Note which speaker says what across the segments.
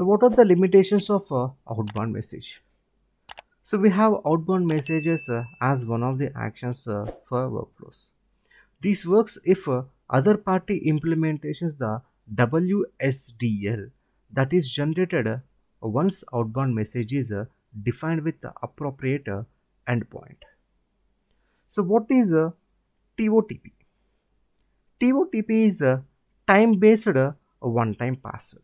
Speaker 1: So what are the limitations of outbound message? So we have outbound messages as one of the actions for workflows. This works if other party implementations the WSDL that is generated once outbound message is defined with the appropriate endpoint. So what is TOTP? TOTP is a time-based one-time password.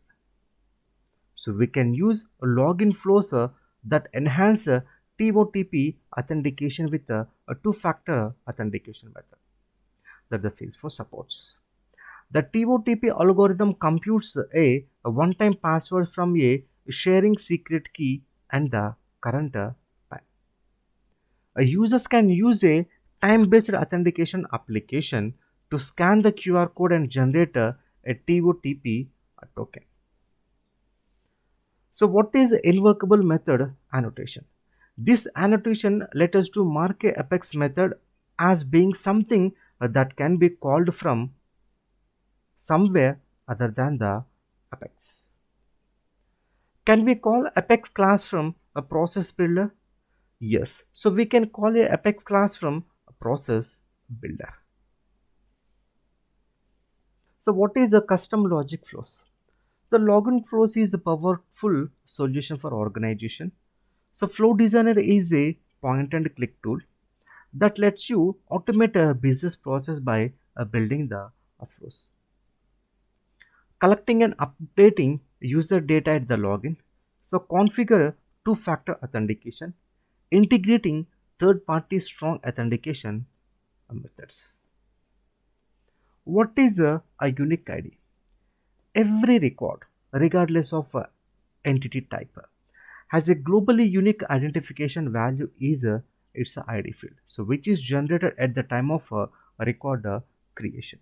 Speaker 1: So we can use login flows that enhance TOTP authentication with a two-factor authentication method that the Salesforce supports. The TOTP algorithm computes a one-time password from a sharing secret key and the current time. Users can use a time-based authentication application to scan the QR code and generate a TOTP token. So what is invocable method annotation? This annotation let us to mark a apex method as being something that can be called from somewhere other than the apex. Can we call apex class from a process builder? Yes. So we can call a apex class from a process builder. So what is a custom logic flows? The login flows is a powerful solution for organization. So Flow Designer is a point and click tool that lets you automate a business process by building the flows. Collecting and updating user data at the login. So configure two-factor authentication, integrating third-party strong authentication methods. What is a unique ID? Every record, regardless of entity type, has a globally unique identification value is its ID field, so which is generated at the time of record creation.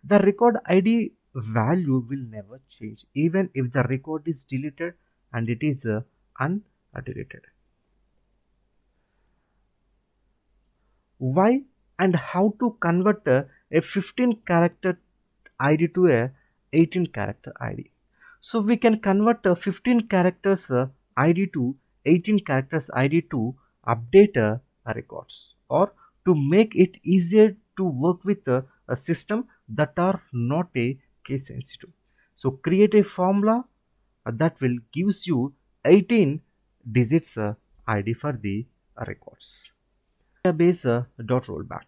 Speaker 1: The record ID value will never change even if the record is deleted and it is undeleted. Why and how to convert a 15 character ID to a 18 character ID? So we can convert a 15 characters ID to 18 characters ID to update records or to make it easier to work with a system that are not a case sensitive. So create a formula that will gives you 18 digits ID for the records. Database dot rollback.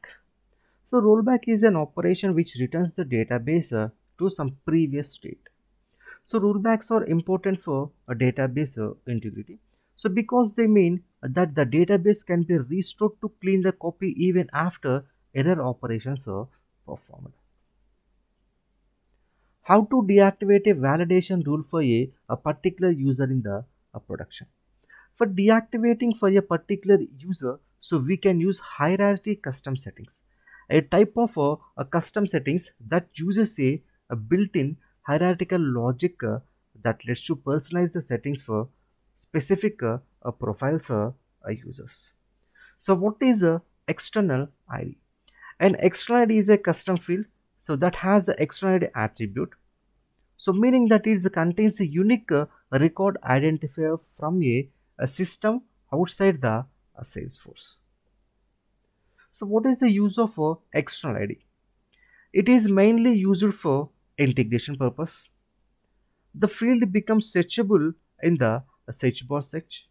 Speaker 1: So rollback is an operation which returns the database to some previous state. So rollbacks are important for a database integrity. So because they mean that the database can be restored to clean the copy even after error operations are performed. How to deactivate a validation rule for a particular user in the production. For deactivating for a particular user, so we can use hierarchy custom settings, a type of a custom settings that uses a built-in hierarchical logic that lets you personalize the settings for specific profiles users. So what is a external ID? An external ID is a custom field, so that has the external ID attribute. So meaning that it contains a unique record identifier from a system outside the Salesforce. So what is the use of external ID? It is mainly used for integration purpose. The field becomes searchable in the search bar search.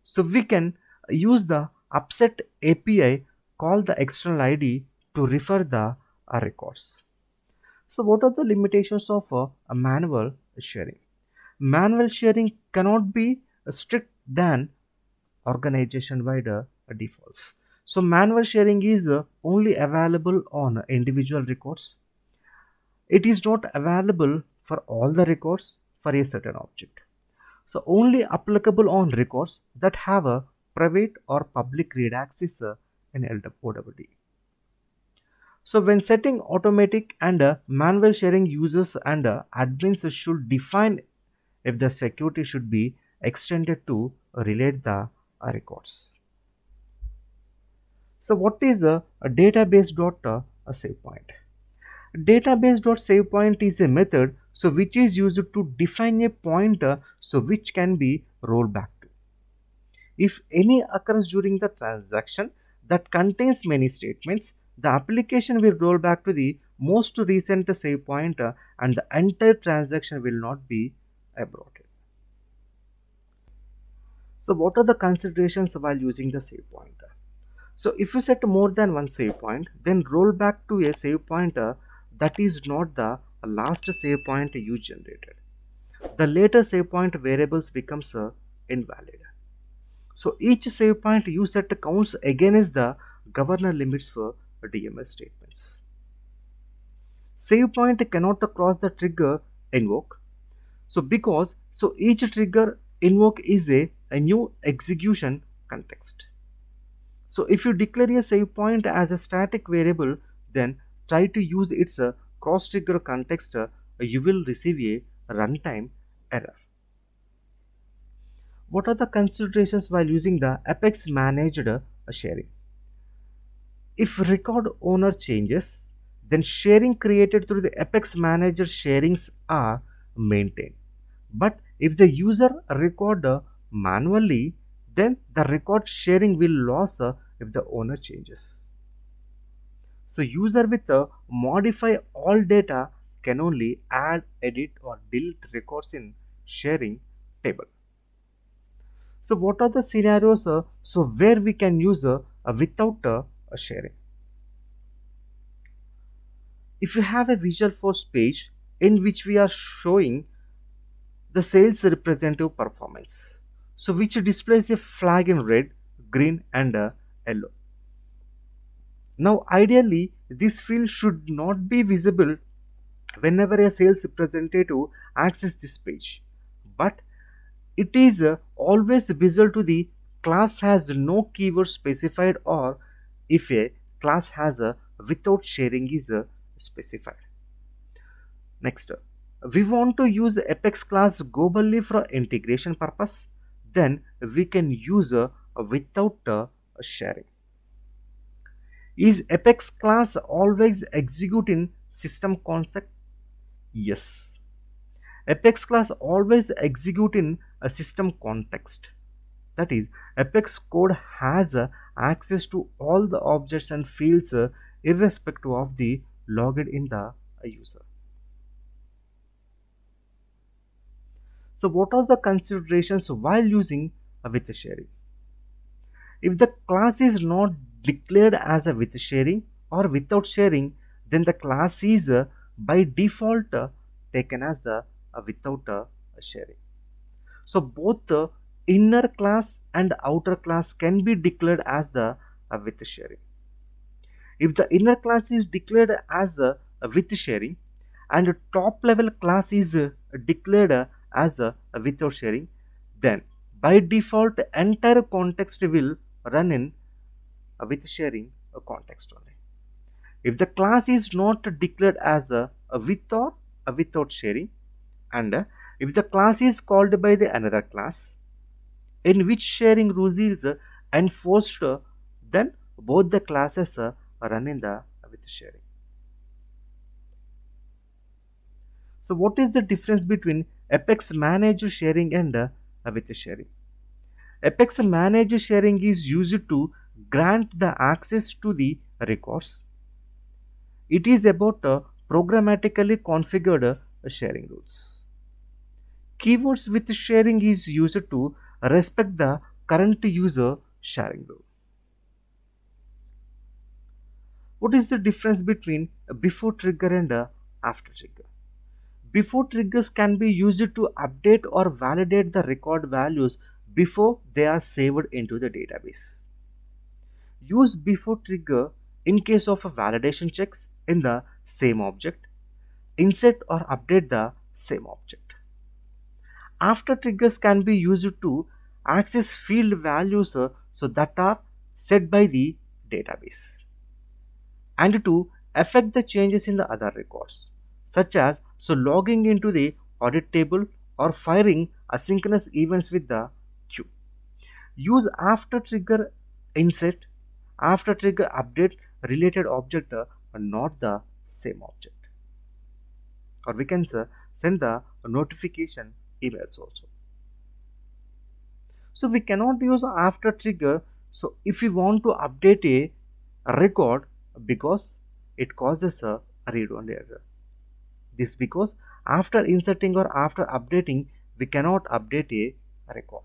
Speaker 1: So we can use the upset API call the external ID to refer the records. So what are the limitations of a manual sharing? Manual sharing cannot be strict than organization-wide defaults. So manual sharing is only available on individual records. It is not available for all the records for a certain object. So only applicable on records that have a private or public read access in OWD. So when setting automatic and manual sharing, users and admins should define if the security should be extended to relate the records. So what is a database dot a save point? Database dot save point is a method so which is used to define a pointer, so which can be rolled back to. If any occurs during the transaction that contains many statements, the application will roll back to the most recent save pointer and the entire transaction will not be aborted. So what are the considerations while using the save pointer? So if you set more than one save point, then roll back to a save pointer that is not the last save point you generated. The later save point variables becomes invalid. So each save point you set counts against the governor limits for DML statements. Save point cannot cross the trigger invoke. So each trigger invoke is a new execution context. So if you declare a save point as a static variable, then try to use its cross trigger context, you will receive a runtime error. What are the considerations while using the Apex managed sharing? If record owner changes, then sharing created through the Apex manager sharings are maintained. But if the user record manually, then the record sharing will lose if the owner changes. So user with modify all data can only add, edit or delete records in sharing table. So what are the scenarios so where we can use without a sharing? If you have a visualforce page in which we are showing the sales representative performance, so which displays a flag in red, green and yellow. Now ideally this field should not be visible whenever a sales representative accesses this page, but it is always visible to the class has no keyword specified or if a class has a without sharing is specified. Next, we want to use Apex class globally for integration purpose, then we can use without sharing. Is Apex class always executing system concept? Yes. Apex class always execute in a system context. That is, Apex code has access to all the objects and fields irrespective of the logged in the user. So what are the considerations while using with sharing? If the class is not declared as a with sharing or without sharing, then the class is by default taken as the without sharing. So both the inner class and outer class can be declared as the with sharing. If the inner class is declared as with sharing and top level class is declared as without sharing, then by default entire context will run in with sharing context only. If the class is not declared as a with or a without sharing, and if the class is called by the another class in which sharing rules is enforced, then both the classes run in the with sharing. So what is the difference between Apex managed sharing and with sharing? Apex managed sharing is used to grant the access to the records. It is about programmatically configured sharing rules. Keywords with sharing is used to respect the current user sharing rule. What is the difference between a before trigger and a after trigger? Before triggers can be used to update or validate the record values before they are saved into the database. Use before trigger in case of a validation checks in the same object, insert or update the same object. After triggers can be used to access field values so that are set by the database and to affect the changes in the other records, such as so logging into the audit table or firing asynchronous events with the queue. Use after trigger insert, after trigger update related object not the same object, or we can say send the notification emails also. So we cannot use after trigger. So if we want to update a record, because it causes a read-only error. This because after inserting or after updating, we cannot update a record.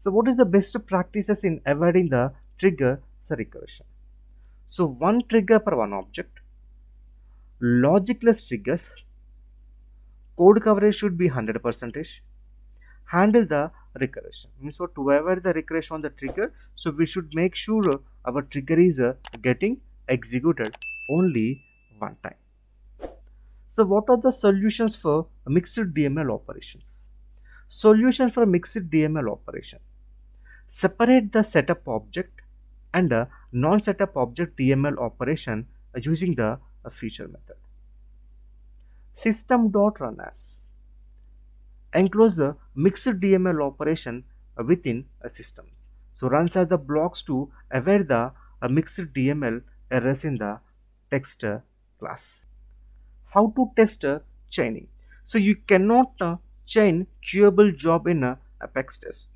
Speaker 1: So what is the best practices in avoiding the trigger recursion? So one trigger per one object, logicless triggers, code coverage should be 100%, handle the recursion. Means what, to avoid the recursion on the trigger, so we should make sure our trigger is getting executed only one time. So what are the solutions for mixed DML operations? Solution for mixed DML operation: separate the setup object and the non-setup object DML operation using the feature method. System.run as enclose the mixed DML operation within a system. So runs as the blocks to avoid the mixed DML errors in the text class. How to test chaining? So you cannot chain queuable job in Apex test.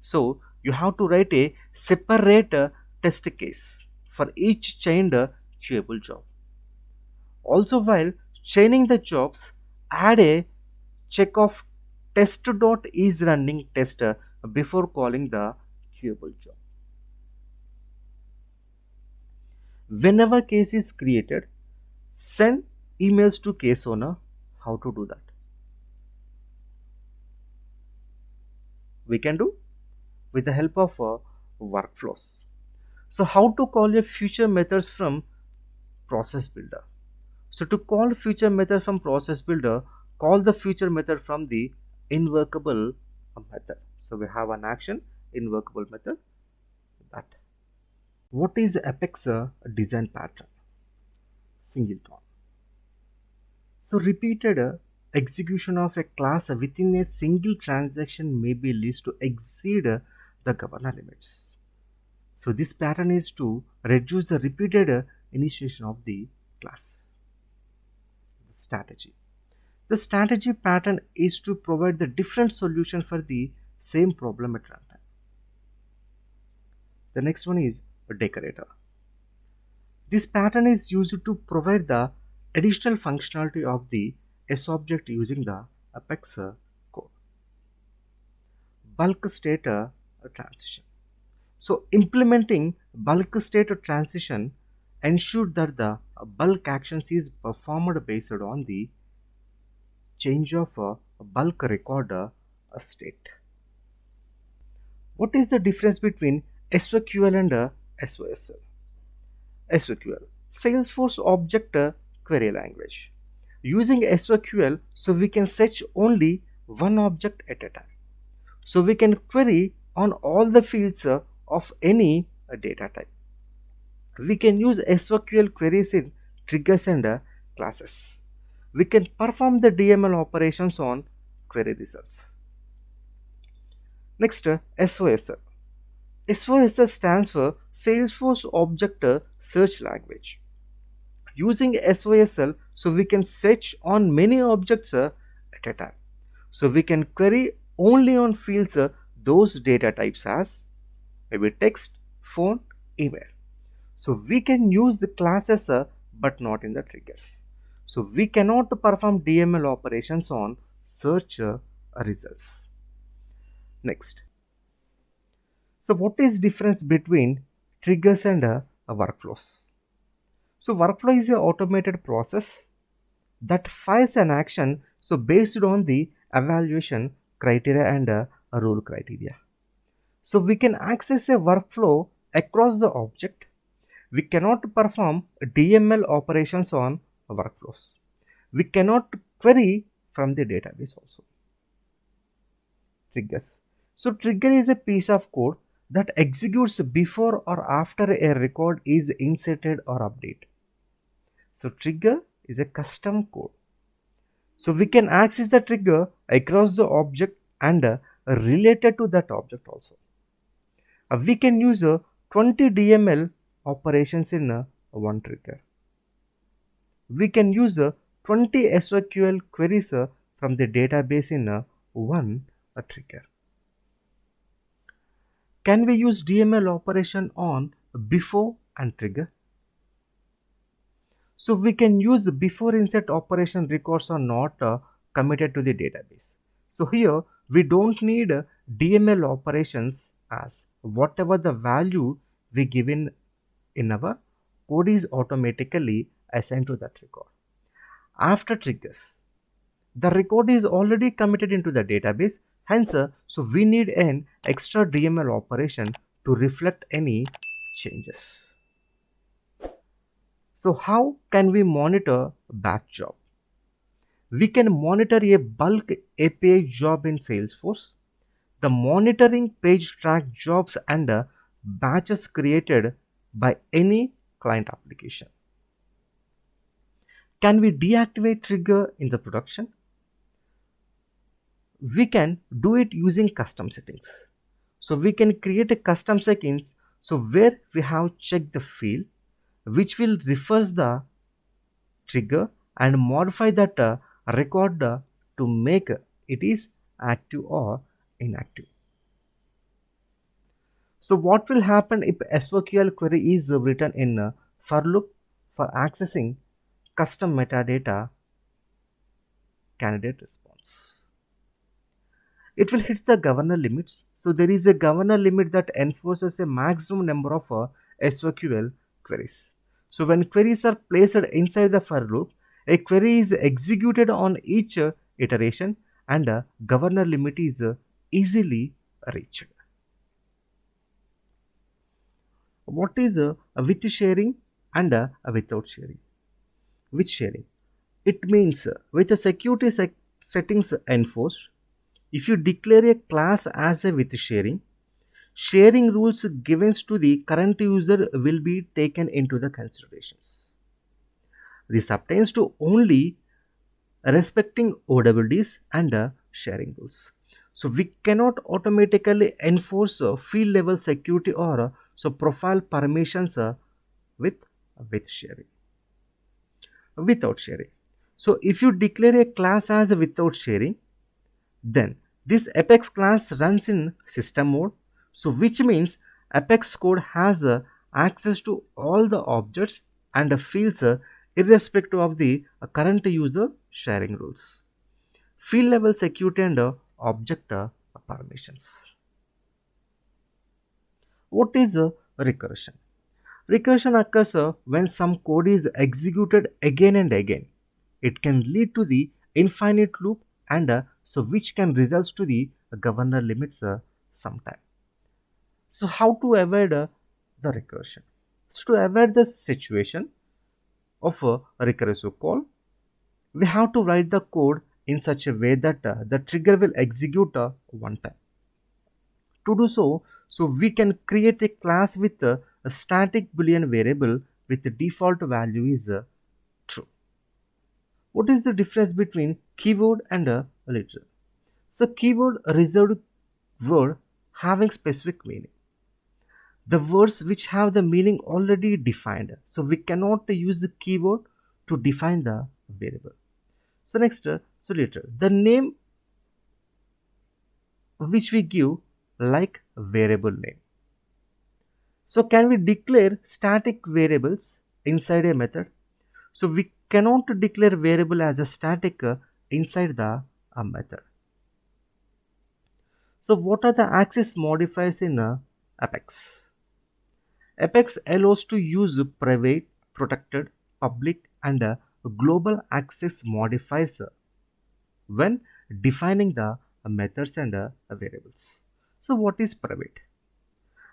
Speaker 1: So you have to write a separate test case for each chained queuable job. Also, while chaining the jobs, add a check of test.isRunning test before calling the queuable job. Whenever case is created, send emails to case owner. How to do that? We can do with the help of workflows. So how to call a future methods from process builder? So to call future method from process builder, call the future method from the invocable method. So we have an action invocable method. That. What is Apex design pattern? Singleton. So repeated execution of a class within a single transaction may be leads to exceed the governor limits. So this pattern is to reduce the repeated initiation of the class. Strategy. The strategy pattern is to provide the different solution for the same problem at runtime. The next one is a decorator. This pattern is used to provide the additional functionality of the S-object using the Apex code. Bulk state transition. So implementing bulk state transition ensure that the bulk actions is performed based on the change of a bulk record state. What is the difference between SOQL and SOSL? SOQL, Salesforce Object Query Language. Using SOQL, so we can search only one object at a time. So we can query on all the fields of any data type. We can use SOQL queries in triggers and classes. We can perform the DML operations on query results. Next, SOSL. SOSL stands for Salesforce Object Search Language. Using SOSL, so we can search on many objects at a time. So we can query only on fields those data types as maybe text, phone, email. So we can use the classes but not in the triggers. So we cannot perform DML operations on search results. Next. So what is difference between triggers and workflows? So workflow is an automated process that files an action so based on the evaluation criteria and rule criteria. So we can access a workflow across the object. We cannot perform DML operations on workflows. We cannot query from the database also. Triggers. So trigger is a piece of code that executes before or after a record is inserted or updated. So trigger is a custom code. So we can access the trigger across the object and related to that object also. We can use 20 DML operations in one trigger. we can use 20 SQL queries from the database in one trigger. Can we use DML operation on before and trigger? So we can use before insert operation records are not committed to the database. So here we don't need DML operations, as whatever the value we give in our code is automatically assigned to that record. After triggers, the record is already committed into the database, hence so we need an extra DML operation to reflect any changes. So how can we monitor batch job? We can monitor a bulk API job in Salesforce. The monitoring page track jobs and batches created by any client application. Can we deactivate trigger in the production? We can do it using custom settings. So we can create a custom settings, so where we have checked the field which will reverse the trigger and modify that record to make it is active or inactive. So what will happen if SQL query is written in for loop for accessing custom metadata candidate response? It will hit the governor limits. So there is a governor limit that enforces a maximum number of SQL queries. So when queries are placed inside the for loop, a query is executed on each iteration and a governor limit is easily reached. What is with sharing and without sharing? With sharing, it means with the security settings enforced, if you declare a class as a with sharing, sharing rules given to the current user will be taken into the considerations. This applies to only respecting OWDs and sharing rules. So we cannot automatically enforce field level security or so profile permissions with sharing. Without sharing. So if you declare a class as without sharing, then this Apex class runs in system mode, so which means Apex code has access to all the objects and fields irrespective of the current user sharing rules. Field level security and object permissions. What is recursion? Recursion occurs when some code is executed again and again. It can lead to the infinite loop and so which can result to the governor limits sometime. So how to avoid the recursion? So to avoid the situation of a recursive call, we have to write the code in such a way that the trigger will execute one time. To do so, we can create a class with a static boolean variable with the default value is true. What is the difference between keyword and a literal? So keyword reserved word having specific meaning. The words which have the meaning already defined. So we cannot use the keyword to define the variable. So next, so literal. The name which we give like variable name. So can we declare static variables inside a method? So we cannot declare variable as a static inside the method. So what are the access modifiers in Apex? Apex allows to use private, protected, public and global access modifiers when defining the methods and variables. So what is private?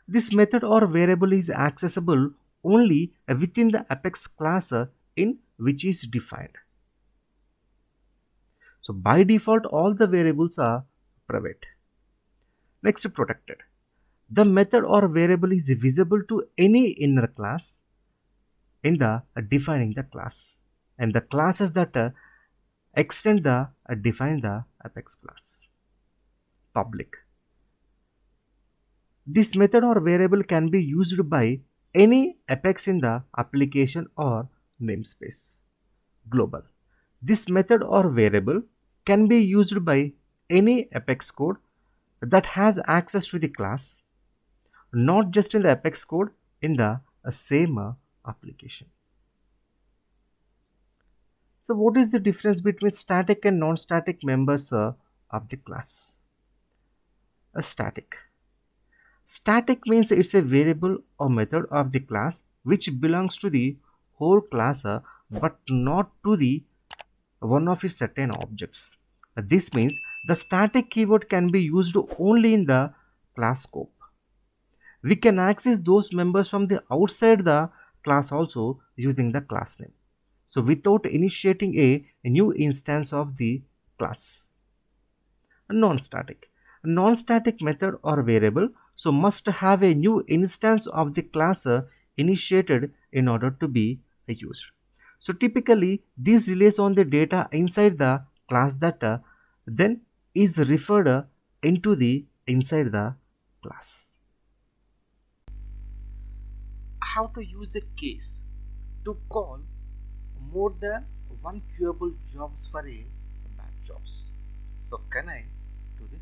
Speaker 1: This method or variable is accessible only within the Apex class in which is defined. So by default all the variables are private. Next, protected. The method or variable is visible to any inner class in the defining the class, and the classes that extend the define the Apex class. Public. This method or variable can be used by any Apex in the application or namespace. global. This method or variable can be used by any Apex code that has access to the class, not just in the Apex code in the same application. So what is the difference between static and non-static members of the class? A static. Static means it's a variable or method of the class which belongs to the whole class but not to the one of its certain objects. This means the static keyword can be used only in the class scope. We can access those members from the outside the class also using the class name. So without initiating a new instance of the class. Non-static. A non-static method or variable so must have a new instance of the class initiated in order to be used. So typically this relies on the data inside the class that then is referred into the inside the class. How to use a case to call more than one queuable jobs for a batch jobs. So can I do this?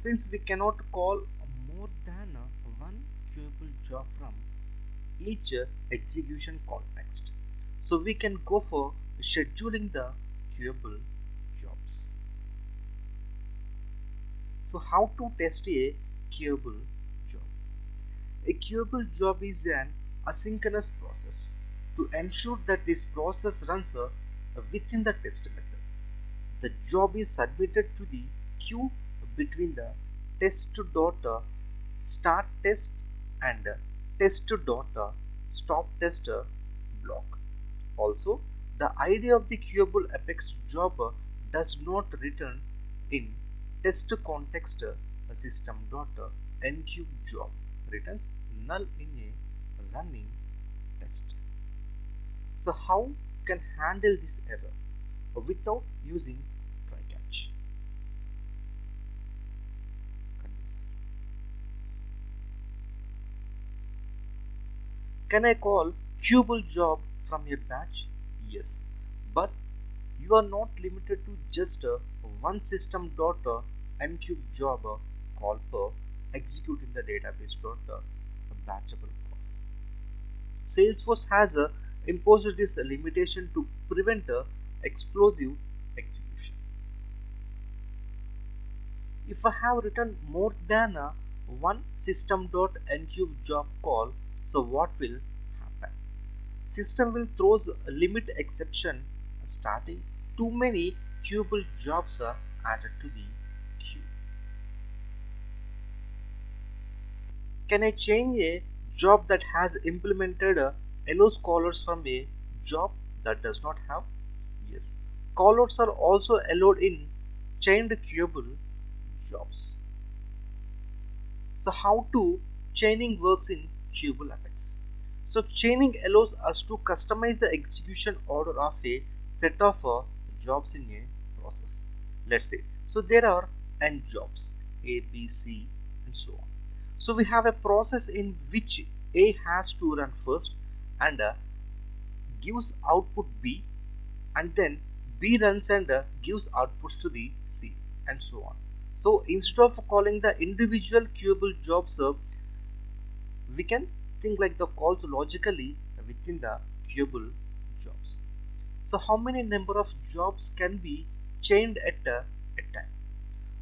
Speaker 1: Since we cannot call more than one queuable job from each execution context, so we can go for scheduling the queuable jobs. So how to test a queuable job? A queuable job is an asynchronous process to ensure that this process runs within the test method. The job is submitted to the queue between the test.start test and test.stop test block. Also, the ID of the queuable Apex job does not return in test context system.enqueue job returns null in a running test. So how can handle this error without using try catch? Can I call queuable job from a batch? Yes, but you are not limited to just one system.enqueue job call per executing the database batchable class. Salesforce has imposed this limitation to prevent explosive execution. If I have written more than one system.enqueue job call, so what will happen? System will throws a limit exception starting too many queuable jobs are added to the queue. Can I change a job that has implemented allows callers from a job that does not have? Yes. Callouts are also allowed in chained queuable jobs. So how to chaining works in queuable Apex? So chaining allows us to customize the execution order of a set of jobs in a process. Let's say, so there are n jobs, A, B, C and so on. So we have a process in which A has to run first and gives output B, and then B runs and gives outputs to the C and so on. So instead of calling the individual queuable jobs, we can think like the calls logically within the queuable jobs. So how many number of jobs can be chained at a time?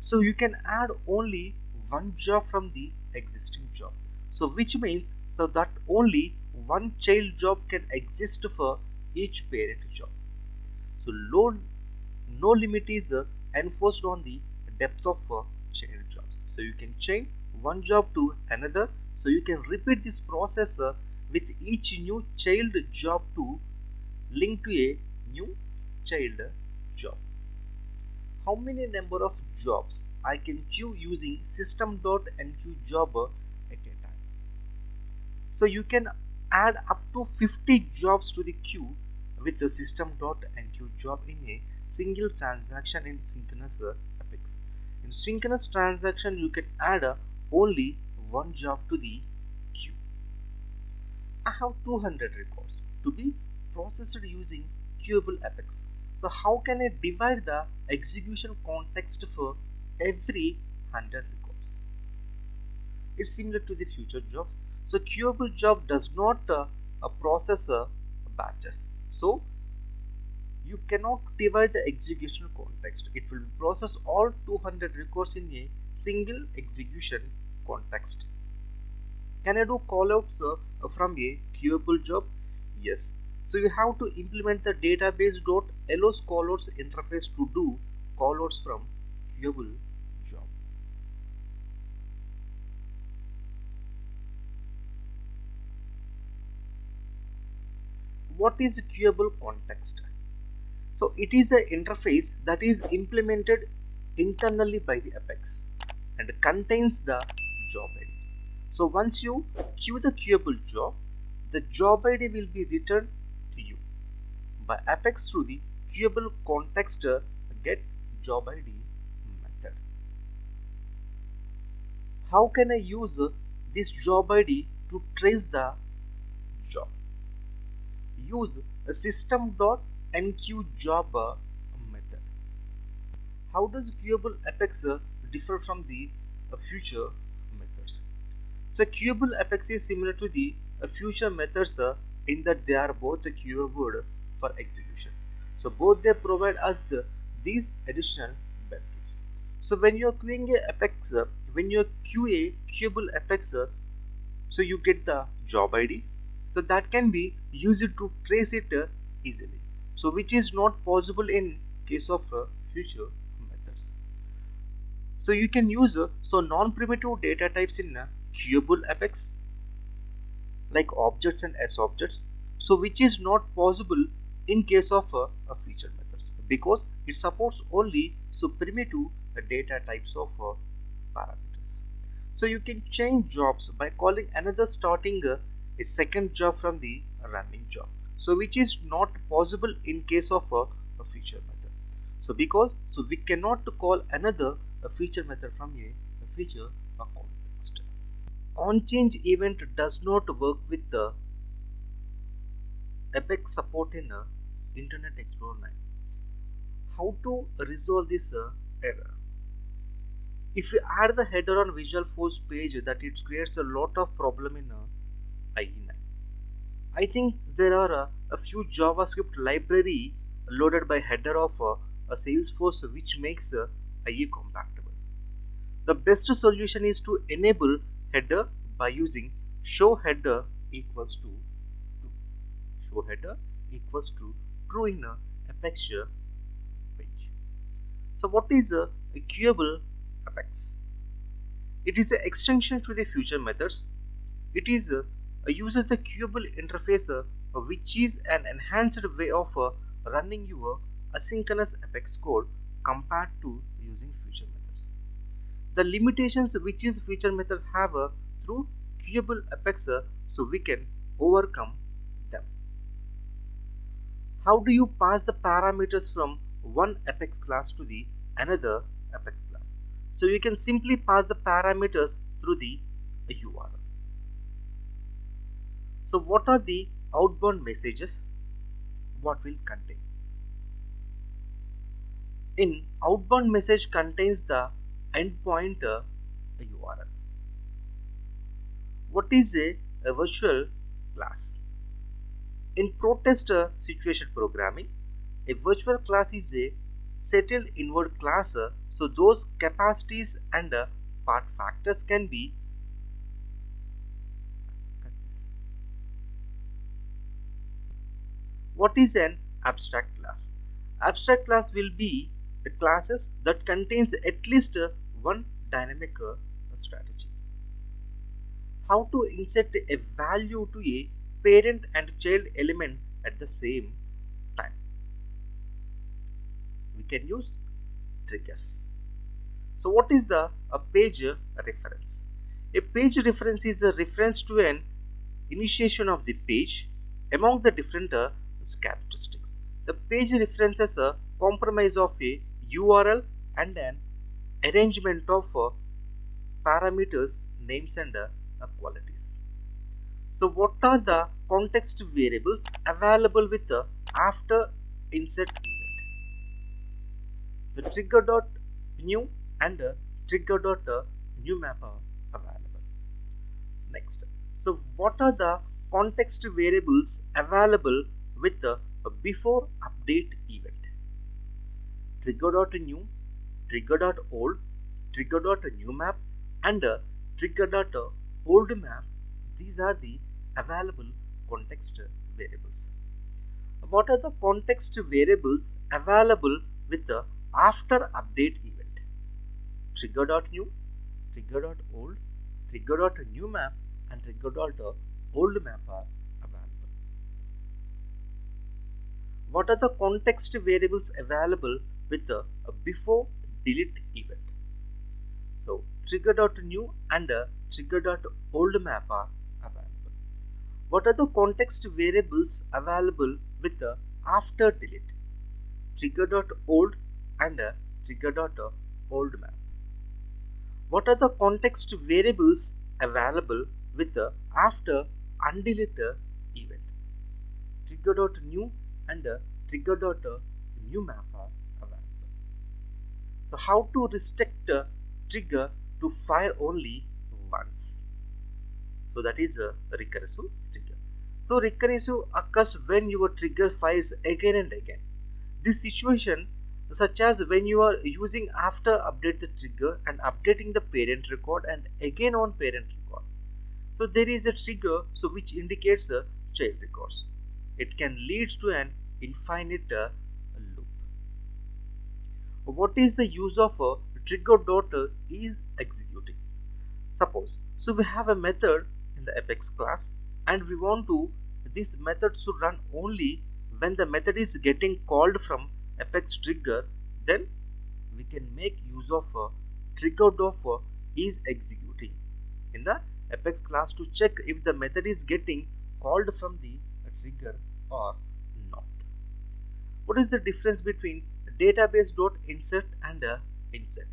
Speaker 1: So you can add only one job from the existing job. So which means so that only one child job can exist for each parent job. So no limit is enforced on the depth of child jobs. So you can chain one job to another. So you can repeat this process with each new child job to link to a new child job. How many number of jobs I can queue using system.enqueue job at a time? So you can add up to 50 jobs to the queue with the system.enqueue job in a single transaction in synchronous Apex. In synchronous transaction, you can add only one job to the queue. I have 200 records. To be processed using queuable apex. So how can I divide the execution context for every 100 records? It's similar to the future jobs. So queuable job does not process batches. So you cannot divide the execution context. It will process all 200 records in a single execution context. Can I do callouts from a queuable job? Yes. So you have to implement the database.allows callouts interface to do callouts from queuable job. What is queuable context? So it is an interface that is implemented internally by the Apex and contains the job ID. So once you queue the queuable job, the job ID will be returned to you by Apex through the queuable context get job ID method. How can I use this job ID to trace the job? Use a system.enqueueJob method. How does queuable Apex differ from the future methods? So queuable Apex is similar to the future methods in that they are both queuable for execution. So both they provide us these additional benefits. So when you are queuing a Apex, when you queue a queuable Apex, so you get the job ID. So that can be used to trace it easily. So which is not possible in case of future methods. So you can use non-primitive data types in queuable Apex like objects and S objects. So which is not possible in case of feature methods because it supports only primitive data types of parameters. So you can change jobs by calling another starting a second job from the running job. So which is not possible in case of a feature method. So because we cannot call another a feature method from a feature context. On change event does not work with the Apex support in Internet Explorer 9. How to resolve this error? If you add the header on visualforce page, that it creates a lot of problem in IE9. I think there are a few JavaScript library loaded by header of a Salesforce which makes IE compatible. The best solution is to enable header by using show header equals to true. Show header equals to true in a Apex page. So what is a queuable Apex? It is an extension to the future methods. It is uses the queuable interface which is an enhanced way of running your asynchronous Apex code compared to using feature methods. The limitations which is feature methods have through queuable Apex, so we can overcome them. How do you pass the parameters from one Apex class to the another Apex class? So you can simply pass the parameters through the URL. So what are the outbound messages? What will contain? In outbound message contains the endpoint URL. What is a virtual class? In protest situation programming, a virtual class is a settled inward class, so those capacities and part factors can be. What is an abstract class? Abstract class will be the classes that contains at least one dynamic strategy. How to insert a value to a parent and child element at the same time? We can use triggers. So what is the page reference? A page reference is a reference to an initiation of the page among the different characteristics. The page references a compromise of a URL and an arrangement of parameters, names and qualities. So what are the context variables available with the after insert event? The trigger dot new and trigger dot new map are available. Next, so what are the context variables available with the before update event? Trigger dot new, trigger dot old, trigger dot new map, and trigger dot old map. These are the available context variables. What are the context variables available with the after update event? Trigger dot new, trigger dot old, trigger dot new map, and trigger dot old map are available. What are the context variables available with the before delete event? So trigger dot new and trigger dot old map are available. What are the context variables available with the after delete? Trigger dot old and trigger dot old map. What are the context variables available with the after undelete event? Trigger dot new and trigger dot new map are available. So how to restrict a trigger to fire only once? So that is a recursive trigger. So recursive occurs when your trigger fires again and again. This situation such as when you are using after update the trigger and updating the parent record and again on parent record. So there is a trigger so which indicates a child records. It can lead to an infinite loop. What is the use of a trigger dot is executing? Suppose so we have a method in the apex class and we want to this method should run only when the method is getting called from apex trigger, then we can make use of a trigger dot is executing in the apex class to check if the method is getting called from the trigger or not. What is the difference between database dot insert and insert?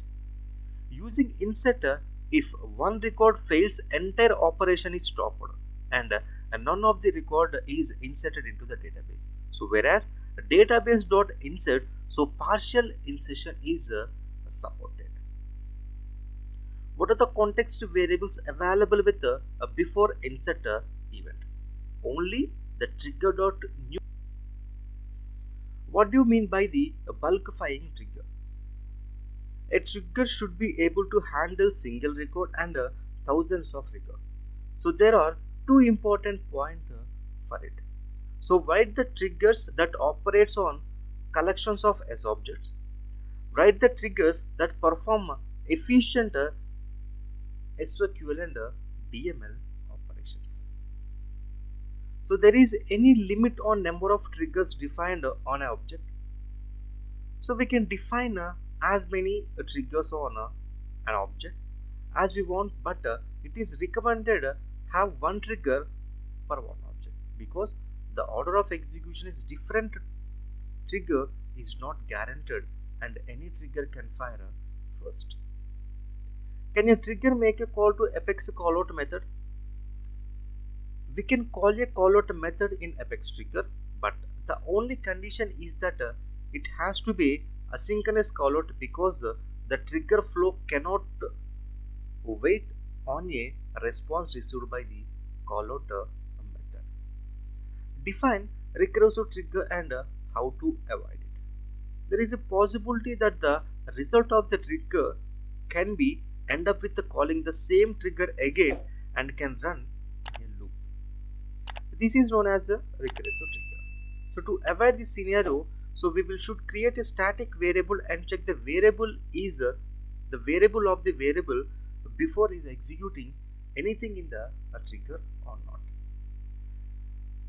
Speaker 1: Using insert, if one record fails, entire operation is stopped and none of the record is inserted into the database. So whereas database dot insert, so partial insertion is supported. What are the context variables available with before insert event? Only the trigger dot new. What do you mean by the bulkifying trigger? A trigger should be able to handle single record and thousands of records. So there are two important points for it. So write the triggers that operates on collections of S objects. Write the triggers that perform efficient SQL and DML operations. So there is any limit on number of triggers defined on an object. So we can define as many triggers on an object as we want, but it is recommended have one trigger per one object because the order of execution is different. Trigger is not guaranteed and any trigger can fire first. Can a trigger make a call to apex callout method? We can call a callout method in apex trigger, but the only condition is that it has to be asynchronous callout because the trigger flow cannot wait on a response received by the callout method. Define recursive trigger and how to avoid it. There is a possibility that the result of the trigger can be end up with calling the same trigger again and can run a loop. This is known as the recursive trigger. So to avoid this scenario, so we should create a static variable and check the variable is the variable of the variable before is executing anything in the trigger or not.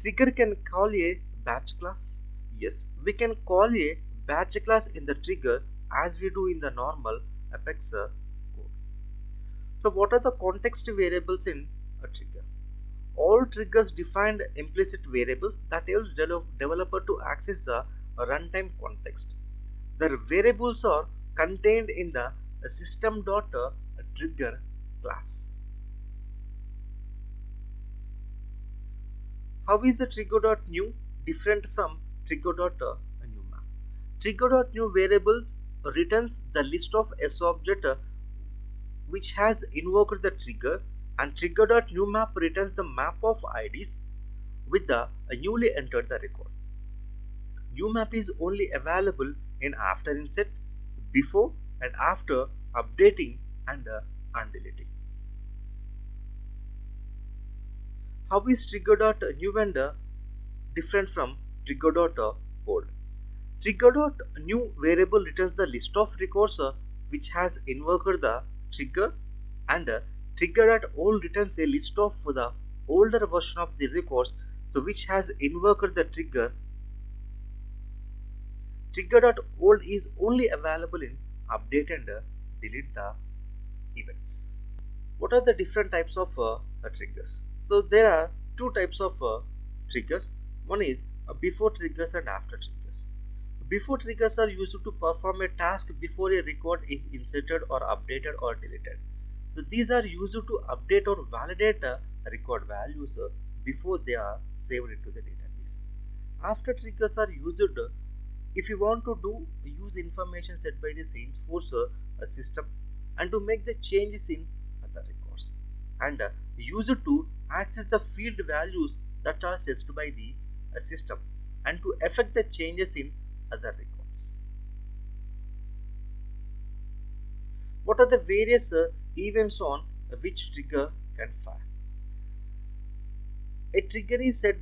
Speaker 1: Trigger can call a batch class. Yes, we can call a batch class in the trigger as we do in the normal apex code. So what are the context variables in a trigger? All triggers defined implicit variables that helps developer to access the runtime context. The variables are contained in the system.trigger class. How is the trigger.new different from trigger.new map? Trigger.new variables returns the list of S object which has invoked the trigger, and trigger.new map returns the map of IDs with the newly entered the record. New map is only available in after inset, before and after updating and undeleting. How is trigger.new vendor different from trigger.old? Trigger.new variable returns the list of records which has invoked the trigger, and trigger.old returns a list of the older version of the records which has invoked the trigger. Trigger.old is only available in update and delete the events. What are the different types of triggers? So there are two types of triggers. One is before triggers and after triggers. Before triggers are used to perform a task before a record is inserted or updated or deleted. So these are used to update or validate record values before they are saved into the database. After triggers are used if you want to use information set by the Salesforce system and to make the changes in the records, and used to access the field values that are set by the system and to affect the changes in other records. What are the various events on which trigger can fire? A trigger is set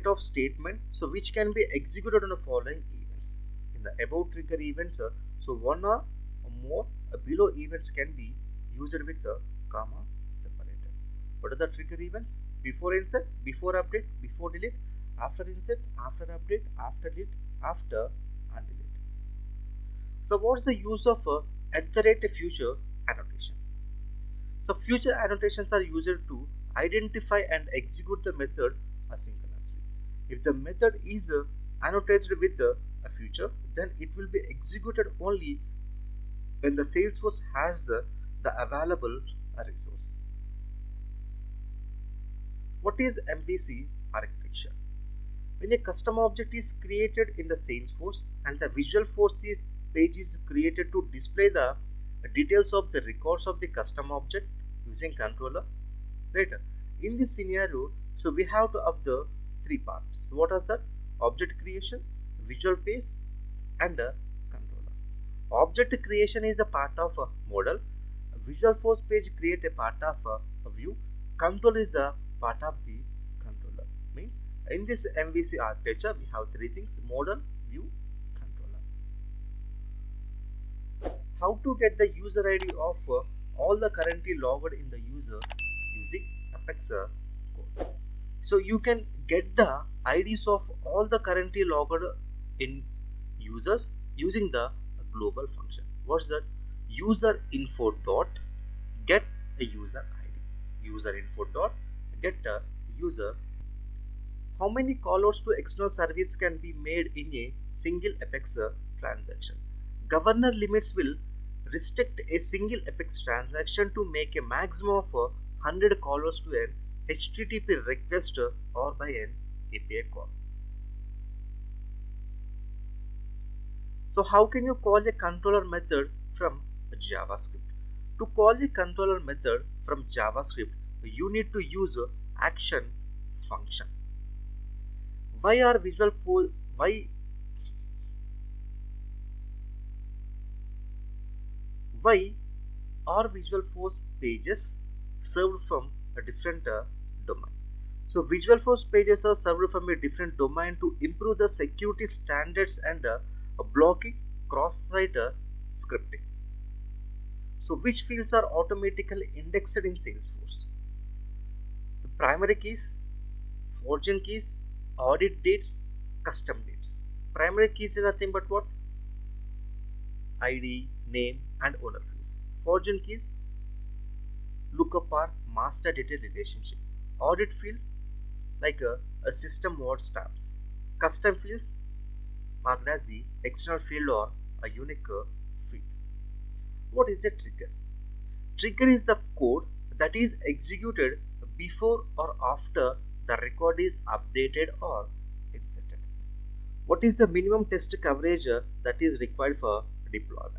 Speaker 1: of statements which can be executed on the following events. In the above trigger events, one or more below events can be used with the comma separated. What are the trigger events? Before insert, before update, before delete, after insert, after update, after delete, after undelete. So what's the use of future annotation? So future annotations are used to identify and execute the method asynchronously. If the method is annotated with a future, then it will be executed only when the Salesforce has the available resource. What is MVC architecture? When a custom object is created in the Salesforce and the visualforce page is created to display the details of the records of the custom object using controller. Right? In this scenario, we have to observe three parts. What are that? Object creation, visual page, and controller. Object creation is a part of a model. Visual force page create a part of a view. Control is the part of the controller. Means in this MVC architecture, we have three things: model, view, controller. How to get the user ID of all the currently logged in the user using Apex code. So you can get the IDs of all the currently logged in users using the global function. What's that? User info dot get a user ID. User info dot get a user. How many callouts to external service can be made in a single Apex transaction? Governor limits will restrict a single Apex transaction to make a maximum of 100 callouts to an HTTP request or by an API call. So how can you call a controller method from JavaScript? To call a controller method from JavaScript, you need to use action function. Why are visualforce pages served from a different domain? So visualforce pages are served from a different domain to improve the security standards and blocking cross-site scripting. So which fields are automatically indexed in Salesforce? The primary keys, fortune keys, audit dates, custom dates. Primary keys is nothing but what? ID, name, and owner fields. Fortune keys, lookup or master data relationship. Audit field, like a system word stamps. Custom fields, marked as the external field or a unique field. What is a trigger? Trigger is the code that is executed before or after the the record is updated or inserted. What is the minimum test coverage that is required for deployment?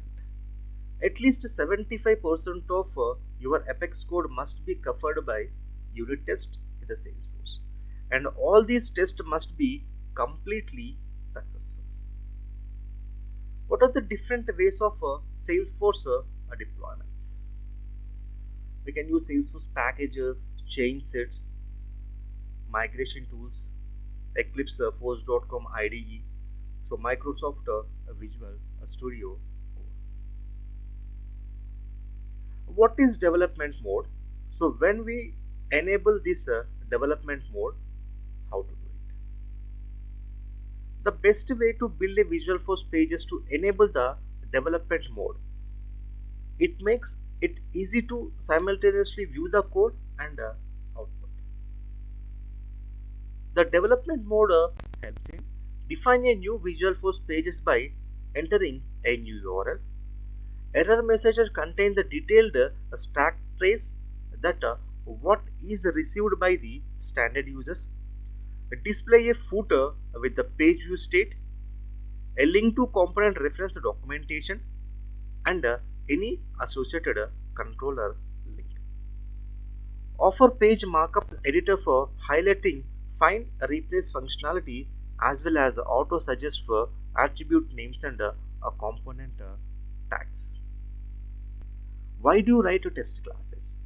Speaker 1: At least 75% of your Apex code must be covered by unit test in the Salesforce, and all these tests must be completely successful. What are the different ways of Salesforce deployments? We can use Salesforce packages, change sets, migration tools, Eclipse Force.com IDE, so Microsoft Visual Studio. What is development mode? So when we enable this development mode, how to do it? The best way to build a visualforce page is to enable the development mode. It makes it easy to simultaneously view the code and output. The development mode helps in define a new visualforce pages by entering a new URL. Error messages contain the detailed stack trace that what is received by the standard users. Display a footer with the page view state, a link to component reference documentation, and any associated controller link. Offer page markup editor for highlighting find replace functionality as well as auto suggest for attribute names and component tags. Why do you write test classes?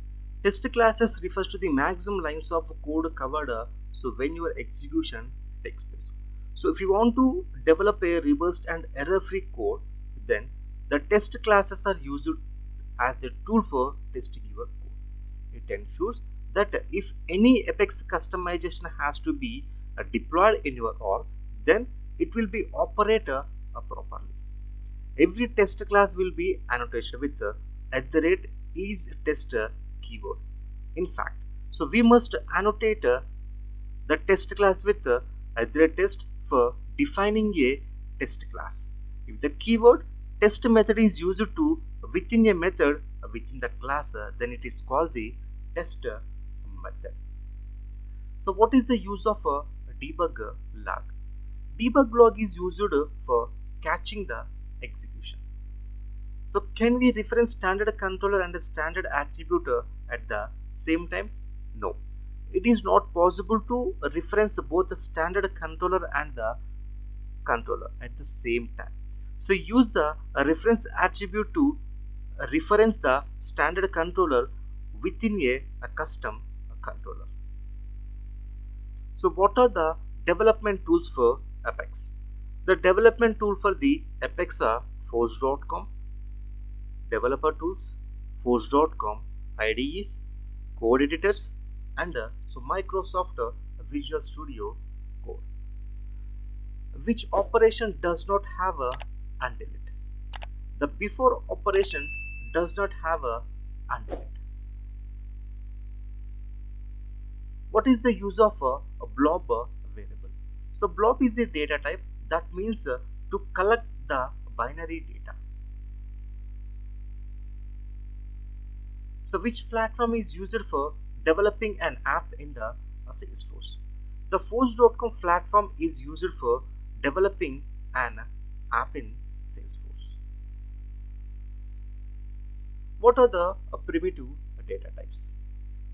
Speaker 1: Test classes refers to the maximum lines of code covered so when your execution takes place. So if you want to develop a robust and error-free code, then the test classes are used as a tool for testing your code. It ensures that if any Apex customization has to be deployed in your org, then it will be operated properly. Every test class will be annotated with @is_test keyword. In fact, so we must annotate the test class with @test for defining a test class. If the keyword test method is used to within a method within the class, then it is called the test method. So what is the use of a debug log? Debug log is used for catching the execution. So can we reference standard controller and standard attribute at the same time? No. It is not possible to reference both the standard controller and the controller at the same time. So use the reference attribute to reference the standard controller within a custom controller. So what are the development tools for Apex? The development tool for the Apex are Force.com, developer tools, Force.com IDEs, code editors, and so Microsoft Visual Studio Code. Which operation does not have a until it? The before operation does not have a until it. What is the use of a blob variable? So blob is a data type that means to collect the binary data. So which platform is used for developing an app in the Salesforce? The Force.com platform is used for developing an app in Salesforce. What are the primitive data types?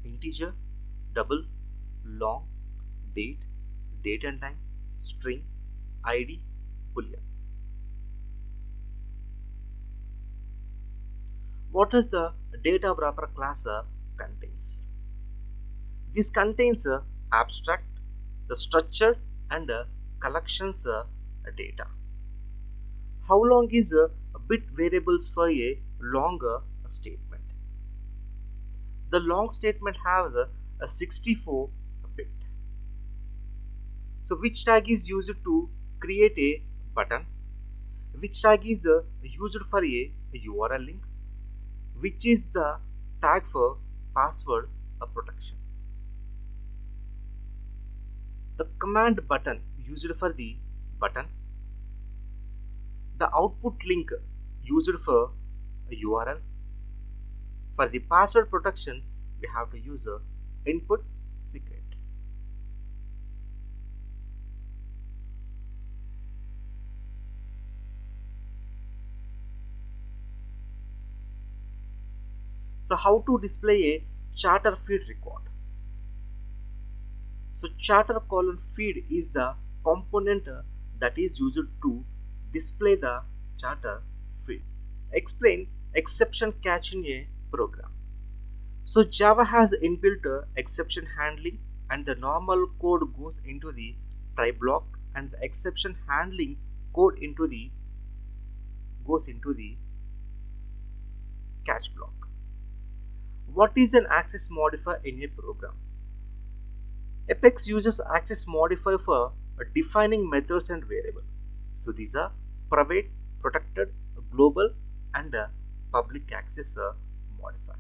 Speaker 1: Integer, double, long, date, date and time, string, ID, boolean. What does the data wrapper class contains? This contains abstract, the structure, and collections data. How long is bit variables for a long statement? The long statement has a 64 bit. So which tag is used to create a button? Which tag is used for a URL link? Which is the tag for password protection? The command button used for the button. The output link used for a URL. For the password protection, we have to use a input secret. So how to display a charter feed record? So charter colon feed is the component that is used to display the charter feed. Explain exception catch in a program. So Java has inbuilt exception handling, and the normal code goes into the try block, and the exception handling code goes into the catch block. What is an access modifier in a program? Apex uses access modifier for defining methods and variables. So these are private, protected, global, and public access modifier.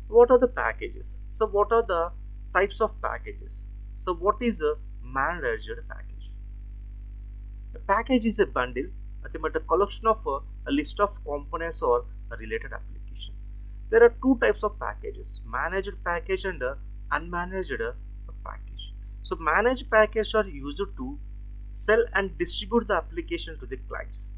Speaker 1: What are the packages? So what are the types of packages? So what is a managed package? A package is a bundle, nothing but a collection of a list of components or a related application. There are two types of packages: managed package and unmanaged package. So managed packages are used to sell and distribute the application to the clients.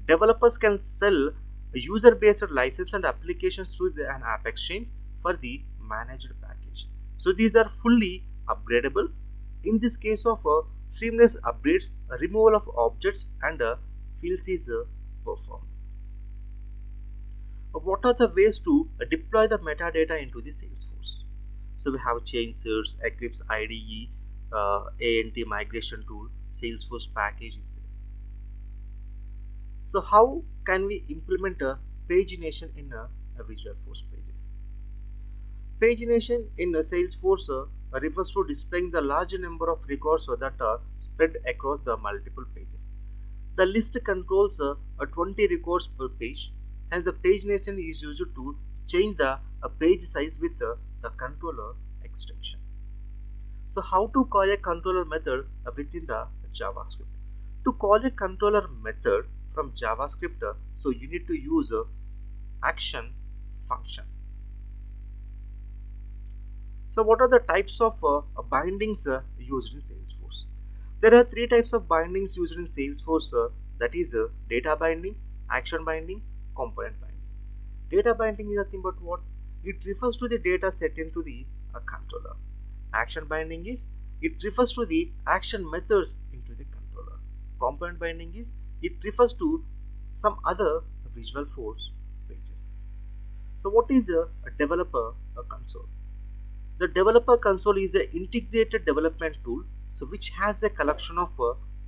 Speaker 1: Developers can sell a user-based license and applications through an app exchange for the managed package. So these are fully upgradable. In this case of seamless updates, removal of objects and fields is performed. What are the ways to deploy the metadata into the Salesforce? So we have change search, Eclipse IDE, ANT migration tool, Salesforce package is there. So how can we implement a pagination in a visualforce pages? Pagination in a Salesforce refers to displaying the large number of records that are spread across the multiple pages. The list controls 20 records per page, and the pagination is used to change the page size with the controller extension. So how to call a controller method within the JavaScript? To call a controller method from JavaScript, so you need to use action function. So what are the types of bindings used in Salesforce? There are three types of bindings used in Salesforce, that is data binding, action binding, component binding. Data binding is nothing but what? It refers to the data set into the controller. Action binding is, it refers to the action methods into the controller. Component binding is, it refers to some other visualforce pages. So what is a developer console? The developer console is an integrated development tool, so which has a collection of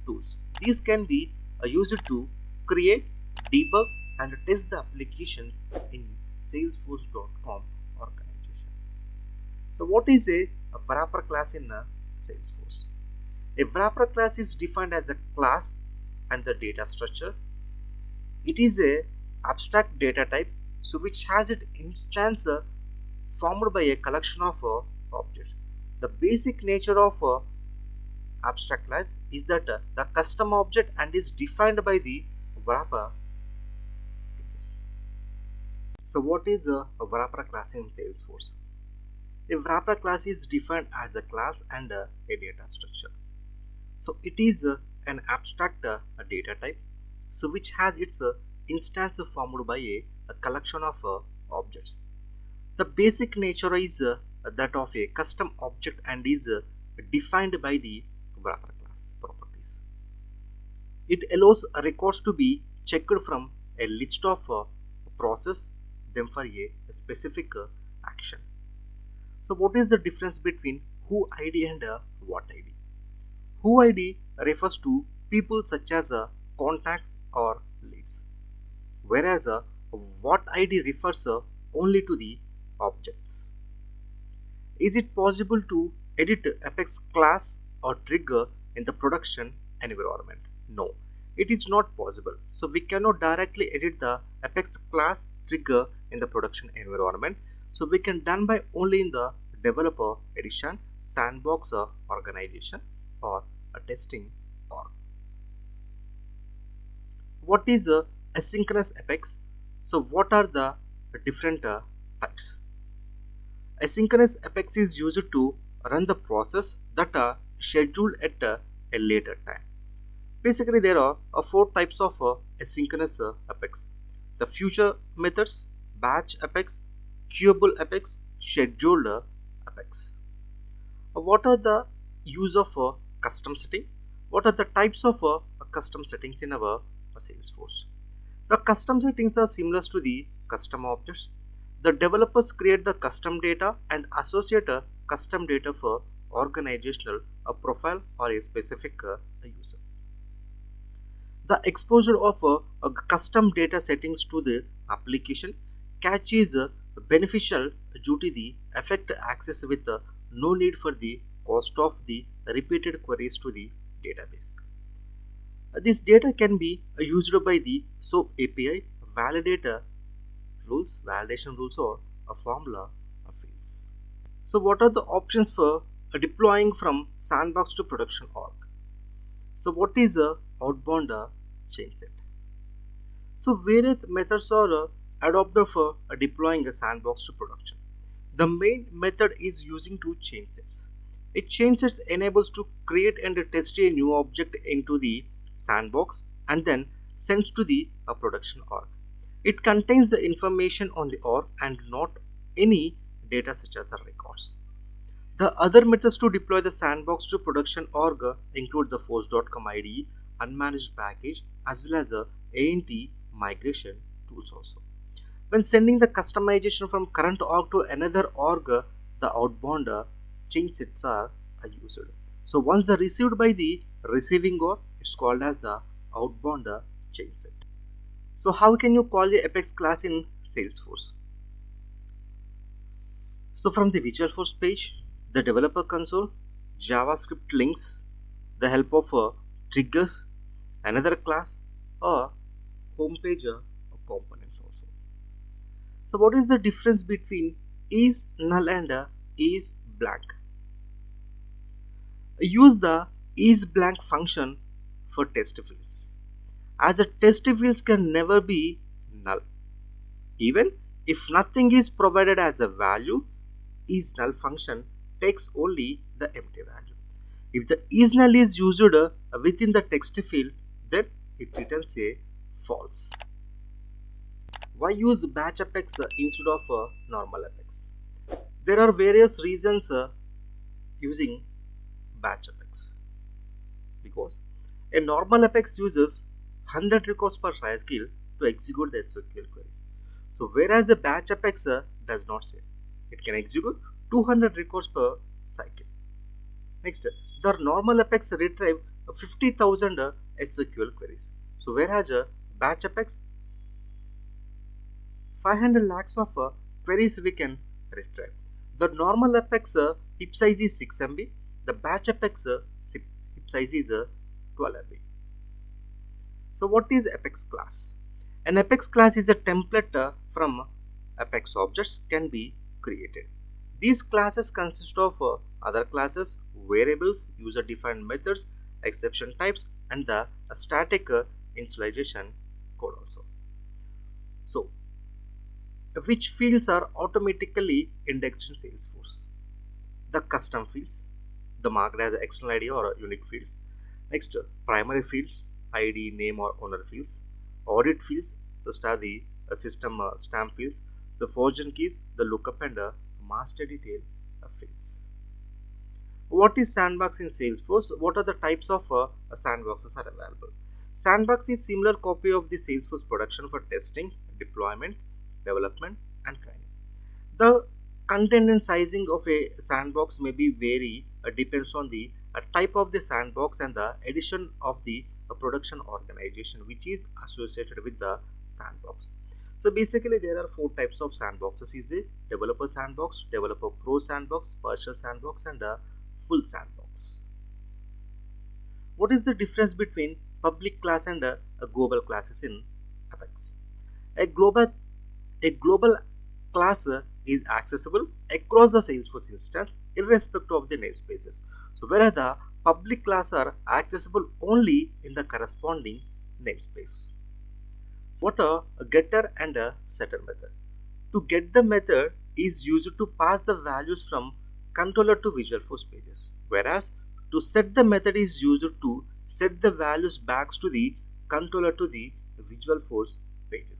Speaker 1: tools. These can be used to create, debug, and test the applications in Salesforce.com organization. So what is a wrapper class in Salesforce? A wrapper class is defined as a class and the data structure. It is a abstract data type, so which has its instance formed by a collection of objects. The basic nature of abstract class is that the custom object and is defined by the wrapper. So what is a wrapper class in Salesforce? A wrapper class is defined as a class and a data structure. So it is an abstract data type, so which has its instance formed by a collection of objects. The basic nature is that of a custom object and is defined by the wrapper class properties. It allows records to be checked from a list of process them for a specific action. So what is the difference between who ID and what ID? Who ID refers to people such as contacts or leads, whereas what ID refers only to the objects. Is it possible to edit Apex class or trigger in the production environment? No, it is not possible. So we cannot directly edit the Apex class trigger in the production environment. So we can done by only in the developer edition, sandbox organization, or a testing org. What is asynchronous Apex? So what are the different types? Asynchronous Apex is used to run the process that are scheduled at a later time. Basically, there are four types of asynchronous Apex. the future methods, batch apex, queuable apex, scheduled apex. What are the use of custom setting? What are the types of custom settings in our Salesforce? The custom settings are similar to the custom objects. The developers create the custom data and associate a custom data for organizational a profile or a specific user. The exposure of a custom data settings to the application cache is beneficial due to the effect access with no need for the cost of the repeated queries to the database. This data can be used by the SOAP API, validation rules or a formula of fields. So what are the options for deploying from sandbox to production org? So what is a outbound chain set? So various methods are adopted for deploying a sandbox to production. The main method is using two chain sets. A chain set enables to create and test a new object into the sandbox and then sends to the production org. It contains the information on the org and not any data such as the records. The other methods to deploy the sandbox to production org include the force.com IDE, unmanaged package, as well as the ANT migration tools also. When sending the customization from current org to another org, the outbound chain sets are used. So once the received by the receiving org, it's called as the outbound chain set. So how can you call the Apex class in Salesforce? So from the visualforce page, the developer console, JavaScript links, the help of triggers, another class, or home page components also. So what is the difference between is null and is blank? Use the is blank function for test fields, as the test fields can never be null. Even if nothing is provided as a value, is null function takes only the empty value. If the is null is used within the text field, then it returns a false. Why use batch apex instead of normal apex? There are various reasons using batch apex. Because a normal apex uses 100 records per cycle to execute the SQL queries. So whereas a batch apex does not say, it can execute 200 records per cycle. Next, the normal apex retrieve 50,000 SQL queries. So whereas a batch apex 500 lakhs of queries we can retrieve. The normal apex heap size is 6 MB. The batch apex heap size is 12 MB. So what is apex class? An apex class is a template from apex objects can be created. These classes consist of other classes, variables, user-defined methods, exception types, and the static initialization code also. So, which fields are automatically indexed in Salesforce? The custom fields, the marked as external ID or unique fields. Next, primary fields, ID, name or owner fields. Audit fields, such as the system stamp fields, the fortune keys, the lookup and master detail fields. What is sandbox in Salesforce? What are the types of sandboxes are available? Sandbox is similar copy of the Salesforce production for testing, deployment, development and training. The content and sizing of a sandbox may be vary depends on the type of the sandbox and the addition of the production organization which is associated with the sandbox. So basically there are four types of sandboxes: is the developer sandbox, developer pro sandbox, partial sandbox and a full sandbox. What is the difference between public class and a global classes in Apex? A global class is accessible across the Salesforce instance irrespective of the namespaces. So whereas the public class are accessible only in the corresponding namespace. What are a getter and a setter method? To get the method is used to pass the values from controller to visualforce pages, whereas to set the method is used to set the values back to the controller to the visualforce pages.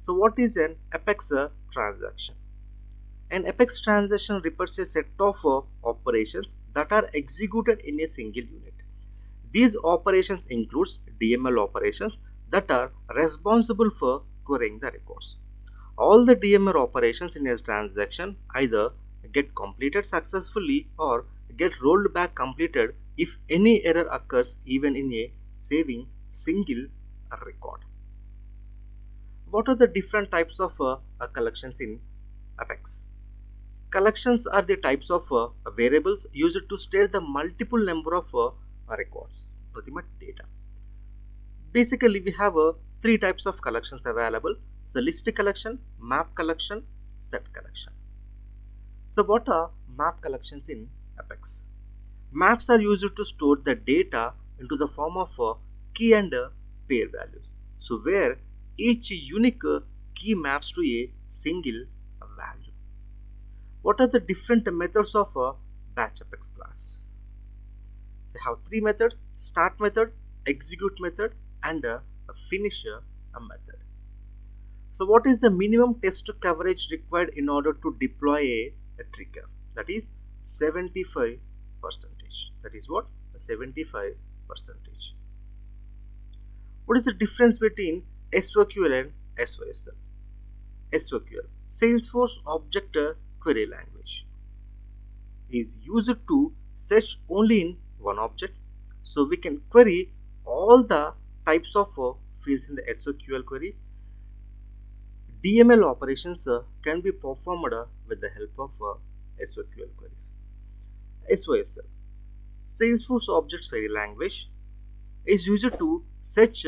Speaker 1: So what is an Apex transaction? An Apex transaction refers to a set of operations that are executed in a single unit. These operations include DML operations that are responsible for querying the records. All the DML operations in a transaction either get completed successfully or get rolled back completed if any error occurs even in a saving single record. What are the different types of collections in Apex? Collections are the types of variables used to store the multiple number of records, pretty much data. Basically, we have three types of collections available: the list collection, map collection, set collection. So, what are map collections in Apex? Maps are used to store the data into the form of key and pair values. So, where each unique key maps to a single value. What are the different methods of a batch Apex class? They have three methods: start method, execute method, and a finisher method. So what is the minimum test coverage required in order to deploy a trigger? That is 75%. That is what? 75%. What is the difference between SOQL and SOSL? SOQL, Salesforce Object Query Language, is used to search only in one object. So we can query all the types of fields in the SOQL query. DML operations can be performed with the help of SOQL queries. SOSL, Salesforce Object Query Language, is used to search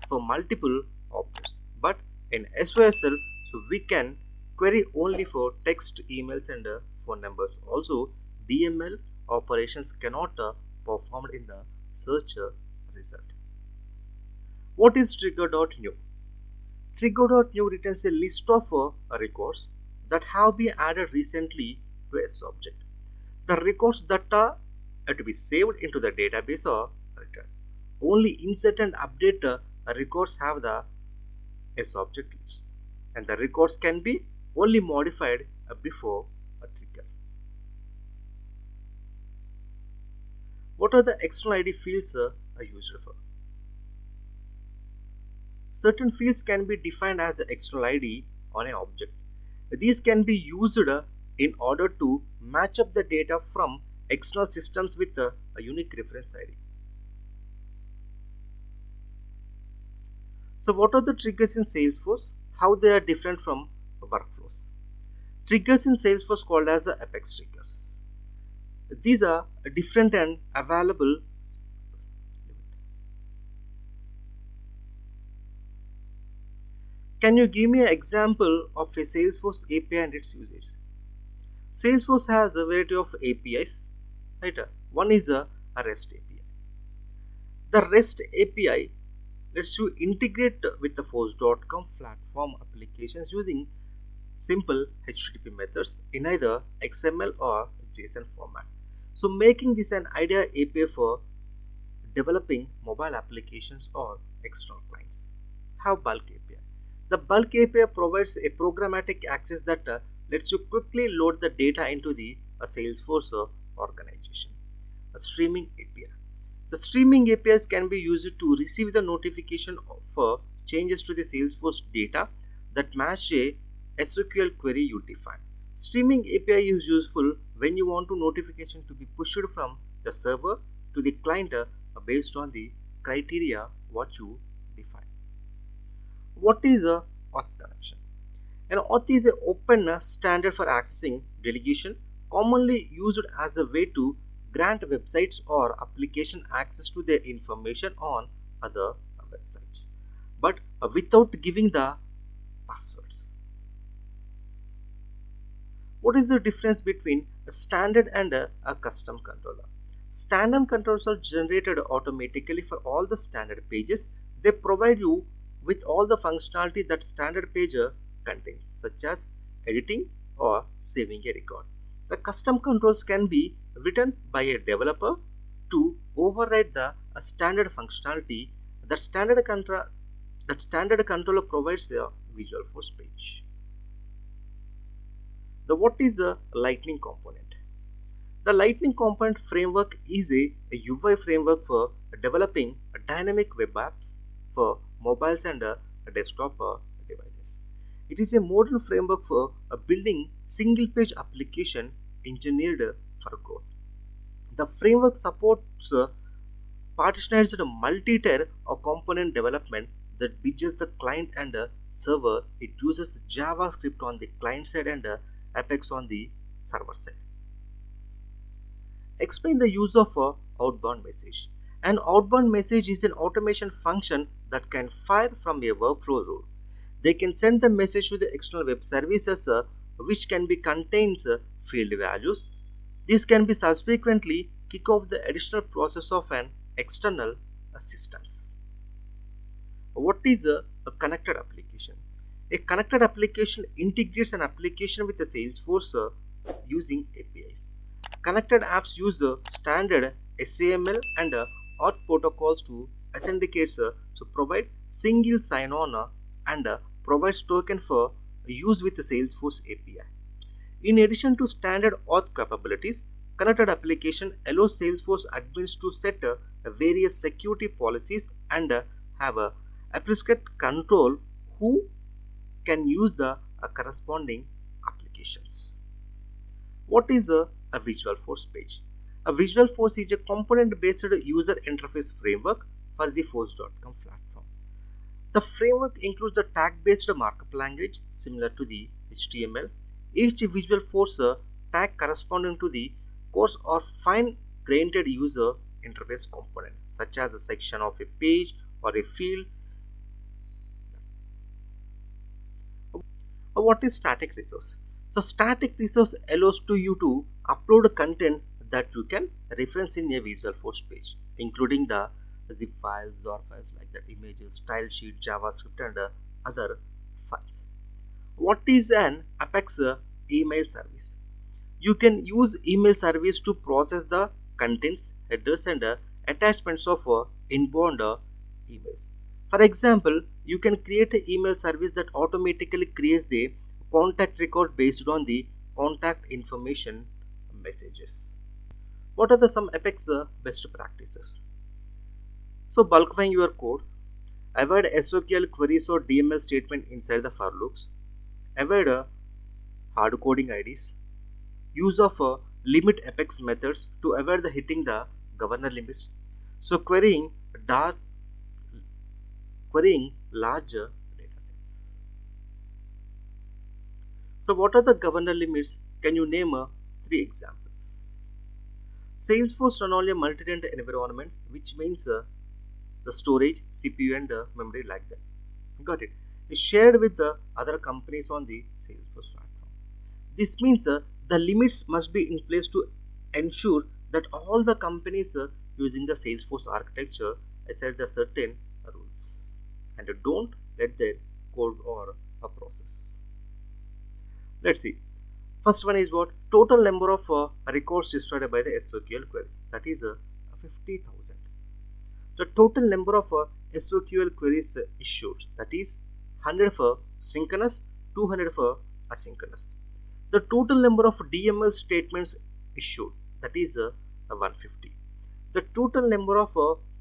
Speaker 1: for multiple objects. But in SOSL, so we can query only for text, emails, and phone numbers. Also, DML operations cannot performed in the search result. What is trigger.new? Trigger.new returns a list of records that have been added recently to a subject. The records that are to be saved into the database are returned. Only insert and update records have the subject list, and the records can be only modified before a trigger. What are the external ID fields are used for? Certain fields can be defined as the external ID on an object. These can be used in order to match up the data from external systems with a unique reference ID. So what are the triggers in Salesforce? How they are different from workflows? Triggers in Salesforce called as the Apex triggers. These are different and available. Can you give me an example of a Salesforce API and its usage? Salesforce has a variety of APIs. Right? One is a REST API. The REST API lets you integrate with the force.com platform applications using simple HTTP methods in either XML or JSON format. So making this an ideal API for developing mobile applications or external clients. Have bulk API. The bulk API provides a programmatic access that lets you quickly load the data into the Salesforce organization. A streaming API. The streaming APIs can be used to receive the notification of changes to the Salesforce data that match a SQL query you define. Streaming API is useful when you want to notification to be pushed from the server to the client based on the criteria what you define. What is a auth connection? An auth is an open standard for accessing delegation, commonly used as a way to grant websites or application access to their information on other websites, but without giving the passwords. What is the difference between a standard and a custom controller? Standard controllers are generated automatically for all the standard pages. They provide you with all the functionality that standard page contains, such as editing or saving a record. The custom controls can be written by a developer to override the standard functionality that standard controller provides visualforce page. What is a Lightning component? The Lightning component framework is a UI framework for developing dynamic web apps for mobiles and desktop devices. It is a modern framework for building single-page application engineered for growth. The framework supports partitionized multi-tier or component development that bridges the client and server. It uses the JavaScript on the client side and Apex on the server side. Explain the use of a outbound message. An outbound message is an automation function that can fire from a workflow rule. They can send the message to the external web services which can be contains field values. This can be subsequently kick off the additional process of an external systems. What is a connected application? A connected application integrates an application with the Salesforce using APIs. Connected apps use standard SAML and auth protocols to authenticate, to provide single sign-on and provides token for use with the Salesforce API. In addition to standard auth capabilities, connected application allows Salesforce admins to set various security policies and have a appropriate control who can use the corresponding applications. What is a visualforce page? A visualforce is a component-based user interface framework for the force.com platform. The framework includes a tag-based markup language similar to the HTML. Each visualforce tag corresponding to the coarse or fine-grained user interface component, such as a section of a page or a field. What is static resource? So static resource allows you to upload content that you can reference in a visualforce page, including the zip files or files like that, images, style sheet, JavaScript and other files. What is an Apex email service? You can use email service to process the contents, headers and attachments of inbound emails. For example, you can create an email service that automatically creates the contact record based on the contact information messages. What are some Apex best practices? So bulkifying your code, avoid SQL queries or DML statement inside the for loops, avoid hard coding IDs, use of limit Apex methods to avoid the hitting the governor limits. So querying larger data sets. So what are the governor limits? Can you name 3 examples? Salesforce run on a multi-tenant environment, which means the storage, CPU and memory like that. Got it? Is shared with the other companies on the Salesforce platform. This means the limits must be in place to ensure that all the companies using the Salesforce architecture set the certain rules and don't let their code or a process. Let's see. First one is what? Total number of records destroyed by the SQL query. That is 50,000. The total number of SQL queries issued. That is 100 for synchronous, 200 for asynchronous. The total number of DML statements issued. That is 150. The total number of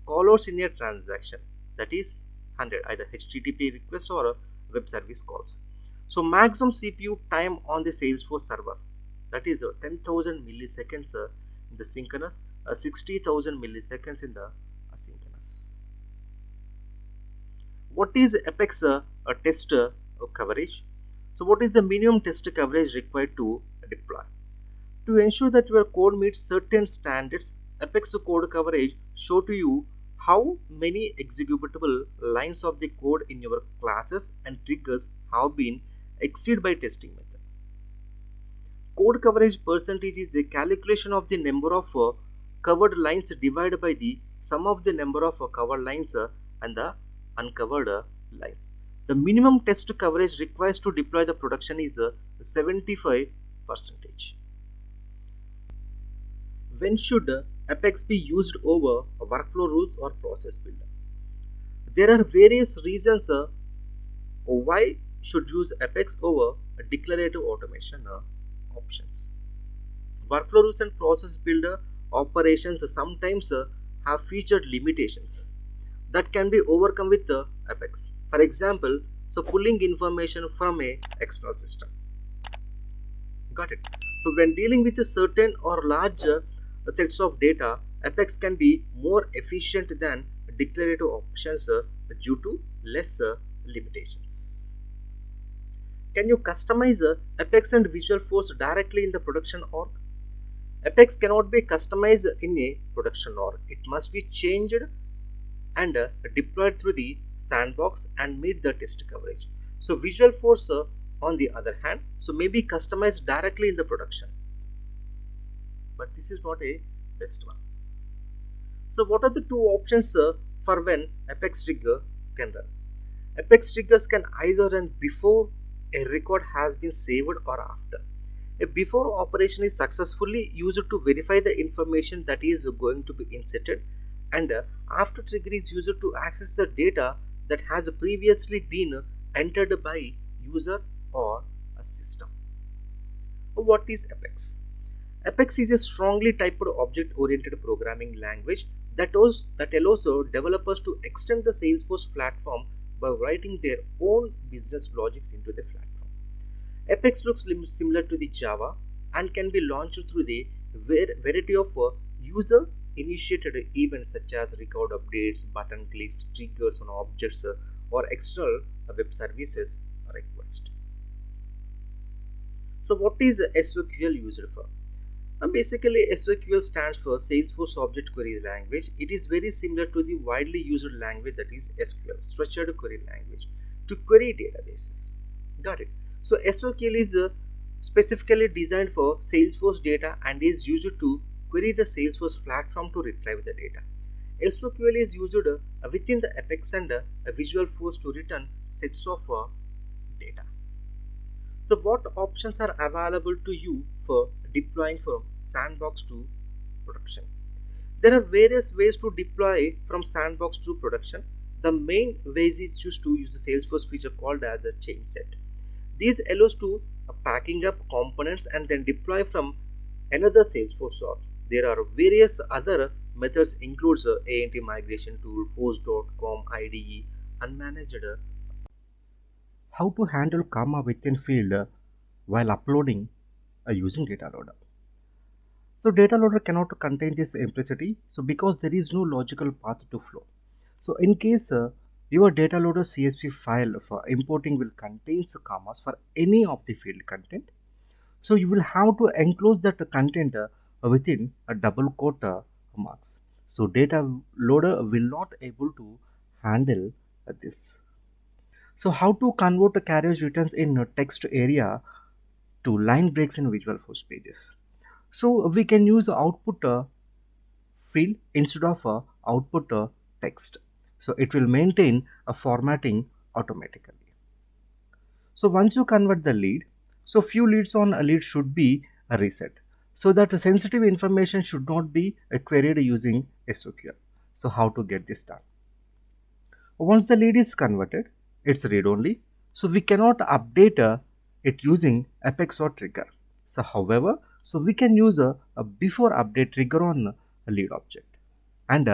Speaker 1: callers in a transaction. That is 100, either HTTP requests or web service calls. So maximum CPU time on the Salesforce server, that is 10,000 milliseconds in the synchronous, 60,000 milliseconds in the asynchronous. What is Apex test coverage? So what is the minimum test coverage required to deploy? To ensure that your code meets certain standards, Apex code coverage show to you how many executable lines of the code in your classes and triggers have been exceeded by testing method. Code coverage percentage is the calculation of the number of covered lines divided by the sum of the number of covered lines and the uncovered lines. The minimum test coverage required to deploy the production is 75%. When should Apex be used over workflow rules or process builder? There are various reasons why should use Apex over declarative automation options. Workflow rules and process builder operations sometimes have featured limitations that can be overcome with the Apex. For example, so pulling information from a external system. Got it. So when dealing with a certain or larger sets of data, Apex can be more efficient than declarative options due to less limitations. Can you customize Apex and visualforce directly in the production org? Apex cannot be customized in a production org. It must be changed and deployed through the sandbox and meet the test coverage. So visualforce on the other hand, so may be customized directly in the production, but this is not a best one. So what are the two options for when Apex trigger can run? Apex triggers can either run before a record has been saved or after. A before operation is successfully used to verify the information that is going to be inserted, and after trigger is used to access the data that has previously been entered by user or a system. What is Apex? Apex is a strongly typed object-oriented programming language that allows developers to extend the Salesforce platform by writing their own business logics into the platform. Apex looks similar to the Java and can be launched through the variety of user-initiated events such as record updates, button clicks, triggers on objects, or external web services request. So what is SQL used for? Basically, SQL stands for Salesforce Object Query Language. It is very similar to the widely used language that is SQL, Structured Query Language, to query databases. Got it? So SQL is specifically designed for Salesforce data and is used to query the Salesforce platform to retrieve the data. SQL is used within the Apex and visualforce to return sets of data. So what options are available to you for deploying from sandbox to production? There are various ways to deploy from sandbox to production. The main ways is just to use the Salesforce feature called as a chain set. This allows to packing up components and then deploy from another Salesforce org. There are various other methods includes ANT migration tool, force.com, IDE, unmanaged how to handle comma within field while uploading using data loader. So data loader cannot contain this implicity, so because there is no logical path to flow. So in case your data loader CSV file for importing will contain commas for any of the field content, so you will have to enclose that content within a double quote marks. So data loader will not able to handle this. So how to convert a carriage returns in a text area to line breaks in visualforce pages? So we can use output field instead of output text. So it will maintain a formatting automatically. So once you convert the lead, so few leads on a lead should be reset. So that sensitive information should not be queried using SQL. So how to get this done? Once the lead is converted, it's read only. So we cannot update it using Apex or trigger. So however, so we can use a before update trigger on a lead object and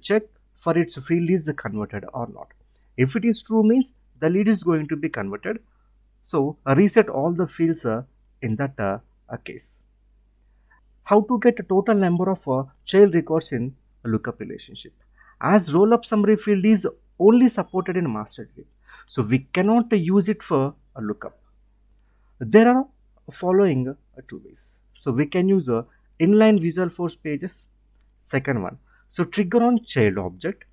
Speaker 1: check for its field is converted or not. If it is true means the lead is going to be converted. So reset all the fields in that case. How to get a total number of child records in a lookup relationship? As roll-up summary field is only supported in master tree, so we cannot use it for a lookup. There are following two ways. So we can use inline visualforce pages. Second one, so trigger on child object,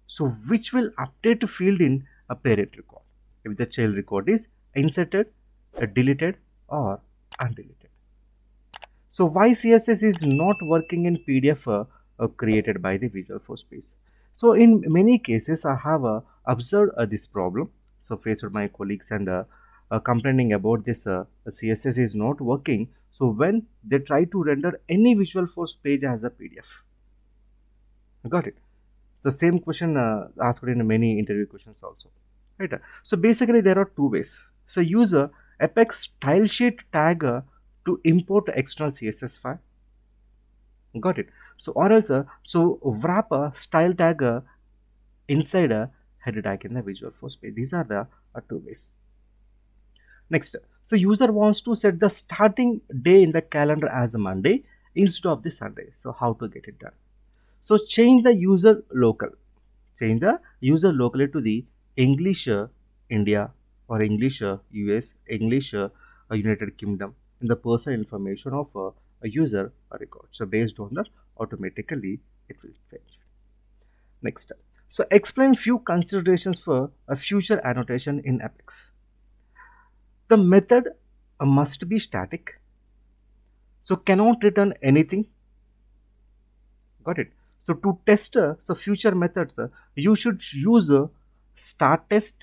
Speaker 1: so which will update a field in a parent record if the child record is inserted, deleted, or undeleted. So why CSS is not working in PDF created by the visualforce page? So in many cases, I have observed this problem. So faced with my colleagues and complaining about this CSS is not working. So when they try to render any visualforce page as a PDF, got it? The same question asked in many interview questions also, right? So basically there are two ways. So use a Apex style sheet tag to import external CSS file. Got it? So or else wrap a style tag inside a header tag in the visualforce page. These are the two ways. Next, so user wants to set the starting day in the calendar as a Monday instead of the Sunday. So how to get it done? So change the user local. Change the user locally to the English India or English US, English United Kingdom in the personal information of a user record. So based on that, automatically it will change. Next, so explain few considerations for a future annotation in Apex. The method must be static, so cannot return anything. Got it? So to test future methods, you should use a start test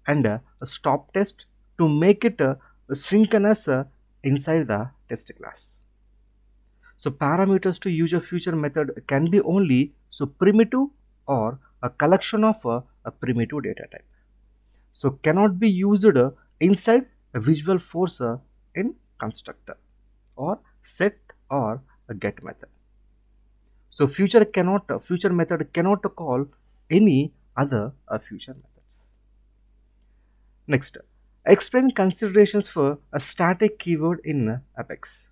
Speaker 1: and a stop test to make it synchronous inside the test class. So parameters to use a future method can be only primitive or a collection of a primitive data type. So cannot be used inside a visual force in constructor or set or a get method. So future method cannot call any other future methods. Next, explain considerations for a static keyword in Apex.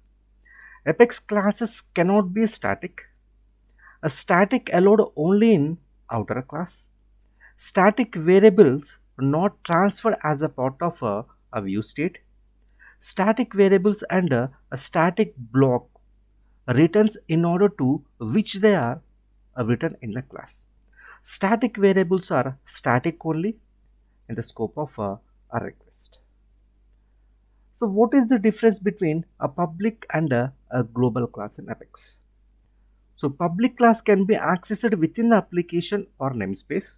Speaker 1: Apex classes cannot be static. A static allowed only in outer class. Static variables not transferred as a part of a view state. Static variables and a static block returns in order to which they are written in the class. Static variables are static only in the scope of a request. So what is the difference between a public and a global class in Apex? So public class can be accessed within the application or namespace.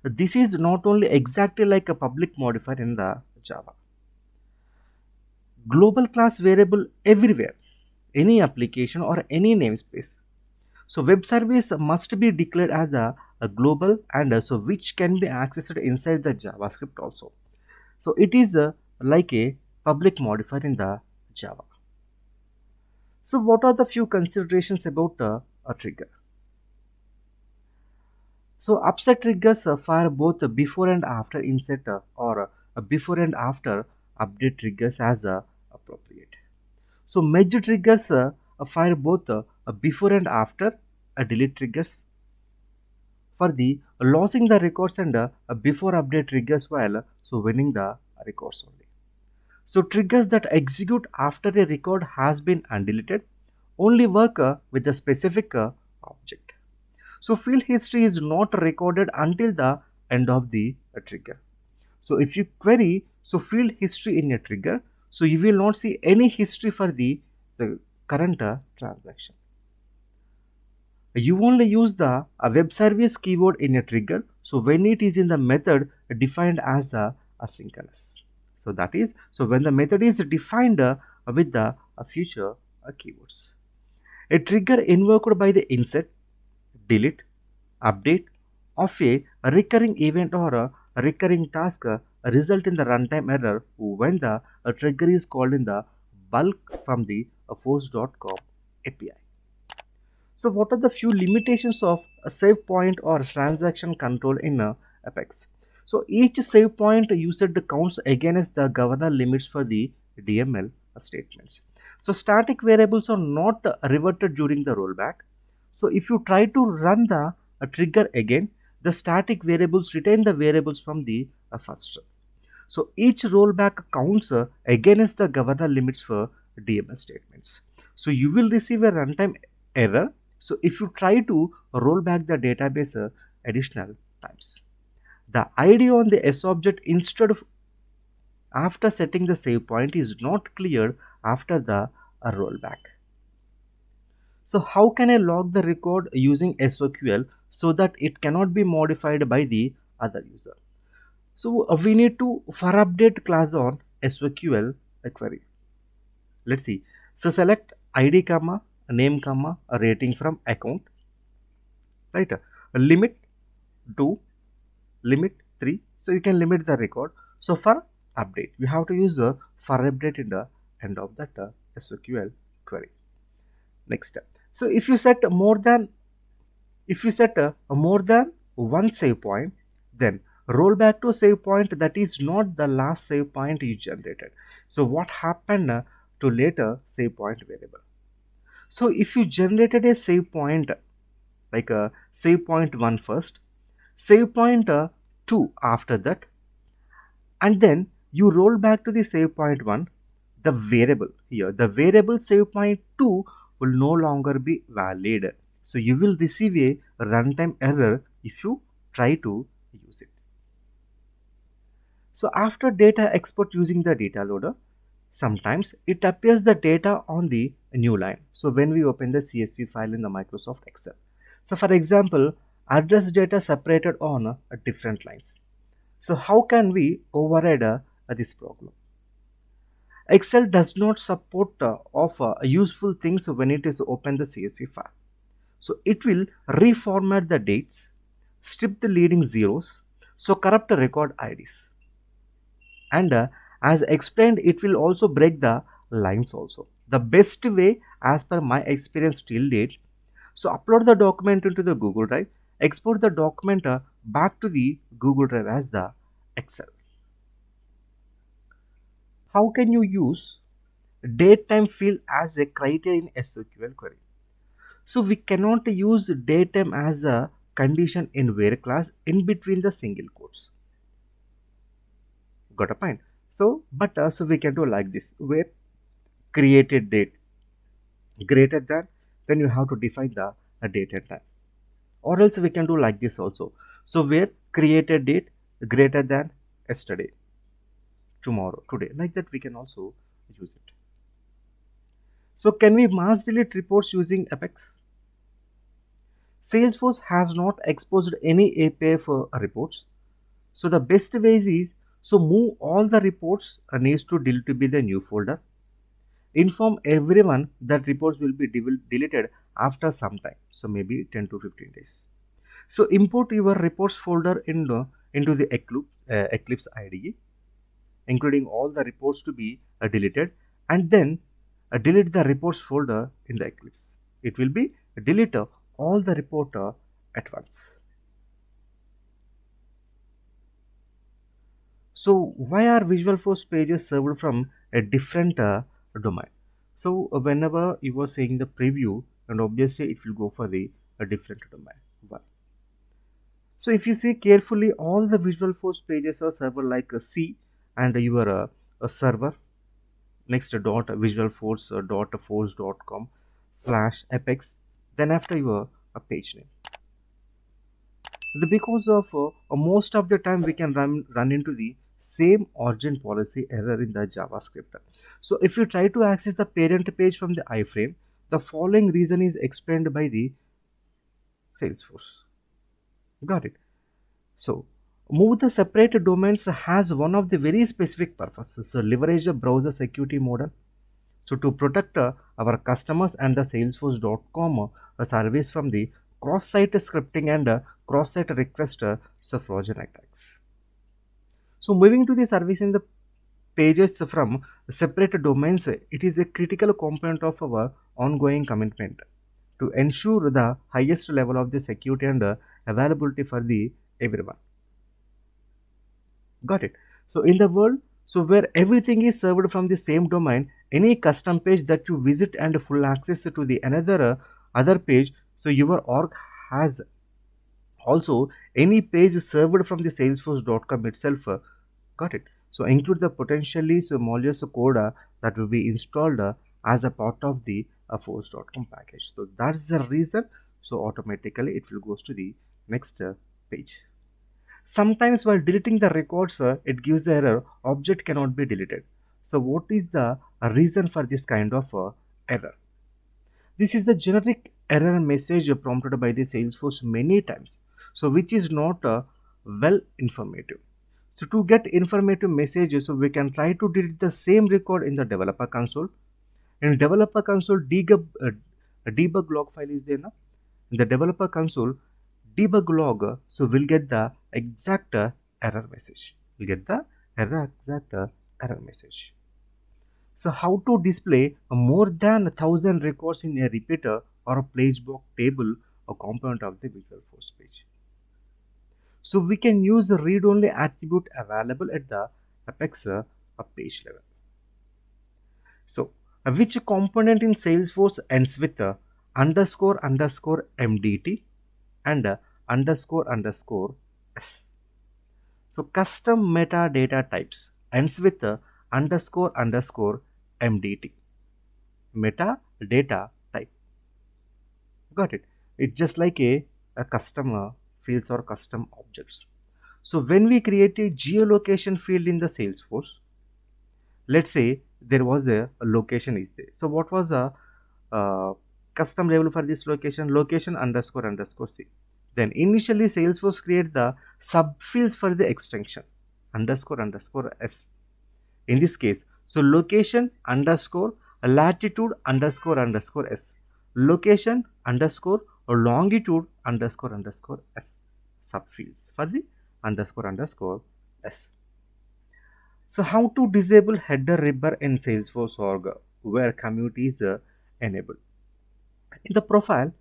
Speaker 1: This is not only exactly like a public modifier in the Java. Global class variable everywhere, any application or any namespace. So web service must be declared as a global and so which can be accessed inside the JavaScript also. So it is like a public modifier in the Java. So what are the few considerations about a trigger? So upset triggers fire both before and after insert or before and after update triggers as appropriate. So merge triggers fire both before and after delete triggers. For the losing the records and before update triggers while winning the records only. So triggers that execute after a record has been undeleted only work with the specific object. So field history is not recorded until the end of the trigger. So if you query field history in a trigger, so you will not see any history for the current transaction. You only use the web service keyword in a trigger, so when it is in the method defined as asynchronous. So that is, when the method is defined with the future keywords. A trigger invoked by the insert, delete, update of a recurring event or a recurring task result in the runtime error when the trigger is called in the bulk from the force.com API. So what are the few limitations of a save point or transaction control in Apex? So each save point used counts against the governor limits for the DML statements. So static variables are not reverted during the rollback. So if you try to run the trigger again, the static variables retain the variables from the first. So each rollback counts against the governor limits for DML statements. So you will receive a runtime error. So if you try to roll back the database additional times. The ID on the S object instead of after setting the save point is not cleared after the rollback. So how can I log the record using SOQL so that it cannot be modified by the other user? So we need to for update class on SOQL query. Let's see. So select ID comma name comma a rating from account, right? Limit 2, limit 3. So you can limit the record. So for update. We have to use the for update in the end of that SQL query. Next step. So if you set a more than one save point, then roll back to save point that is not the last save point you generated. So what happened to later save point variable? So if you generated a save point like a save point 1 first, save point 2 after that, and then you roll back to the save point 1, the variable here, the variable save point 2 will no longer be valid. So you will receive a runtime error if you try to use it. So after data export using the data loader, sometimes it appears the data on the new line. So when we open the CSV file in the Microsoft Excel. So for example, address data separated on different lines. So how can we override this problem? Excel does not support of useful things when it is open the CSV file. So it will reformat the dates, strip the leading zeros, so corrupt the record IDs. And as explained, it will also break the lines also. The best way as per my experience till date, so upload the document into the Google Drive, export the document back to the Google Drive as the Excel. How can you use date time field as a criteria in SQL query? So we cannot use date time as a condition in where class in between the single quotes. Got a point? So, but so we can do like this, where created date greater than, then you have to define the date and time. Or else we can do like this also. So where created date greater than yesterday, tomorrow, today, like that we can also use it. So can we mass delete reports using Apex? Salesforce has not exposed any API for reports. So the best ways is, so move all the reports needs to delete to be the new folder. Inform everyone that reports will be deleted after some time. So maybe 10 to 15 days. So import your reports folder into the Eclipse IDE, including all the reports to be deleted, and then delete the reports folder in the Eclipse. It will be delete all the report at once. So why are visualforce pages served from a different domain? So whenever you are saying the preview, and obviously it will go for the different domain. Why? So if you see carefully, all the visualforce pages are server like a C and your a server. Next dot visualforce dot force.com / apex. Then after your page name. Because of most of the time we can run into the same origin policy error in the JavaScript. So if you try to access the parent page from the iframe, the following reason is explained by the Salesforce. Got it? So move the separate domains has one of the very specific purposes. So leverage the browser security model. So to protect our customers and the Salesforce.com service from the cross-site scripting and cross-site request fraudulent attacks. So moving to the service in the pages from separate domains, it is a critical component of our ongoing commitment to ensure the highest level of the security and availability for the everyone. Got it? So in the world, so where everything is served from the same domain, any custom page that you visit and full access to the another other page, so your org has also any page served from the salesforce.com itself. Got it? So include the potentially so malicious code that will be installed as a part of the force.com package. So that's the reason. So automatically it will goes to the next page. Sometimes while deleting the records, it gives the error object cannot be deleted. So what is the reason for this kind of error? This is the generic error message prompted by the Salesforce many times. So which is not well informative. So to get informative messages, so we can try to delete the same record in the developer console. In developer console, debug log file is there now. In the developer console, debug log, so we'll get the exact error message. We'll get the exact error message. So how to display more than 1,000 records in a repeater or a pagebook table or component of the visualforce page. So we can use the read-only attribute available at the apex page level. So which component in Salesforce ends with underscore underscore MDT and underscore underscore S. So custom metadata types ends with underscore underscore MDT. Metadata type. Got it? It's just like a customer fields or custom objects. So when we create a geolocation field in the Salesforce, let's say there was a location is there. So what was the uh, custom label for this location? Location underscore underscore C. Then initially Salesforce create the subfields for the extension underscore underscore S. In this case, so location underscore latitude underscore underscore S. Location underscore longitude underscore underscore S. Subfields for the underscore underscore S. So how to disable header ribber in Salesforce org where commute is enabled. In the profile,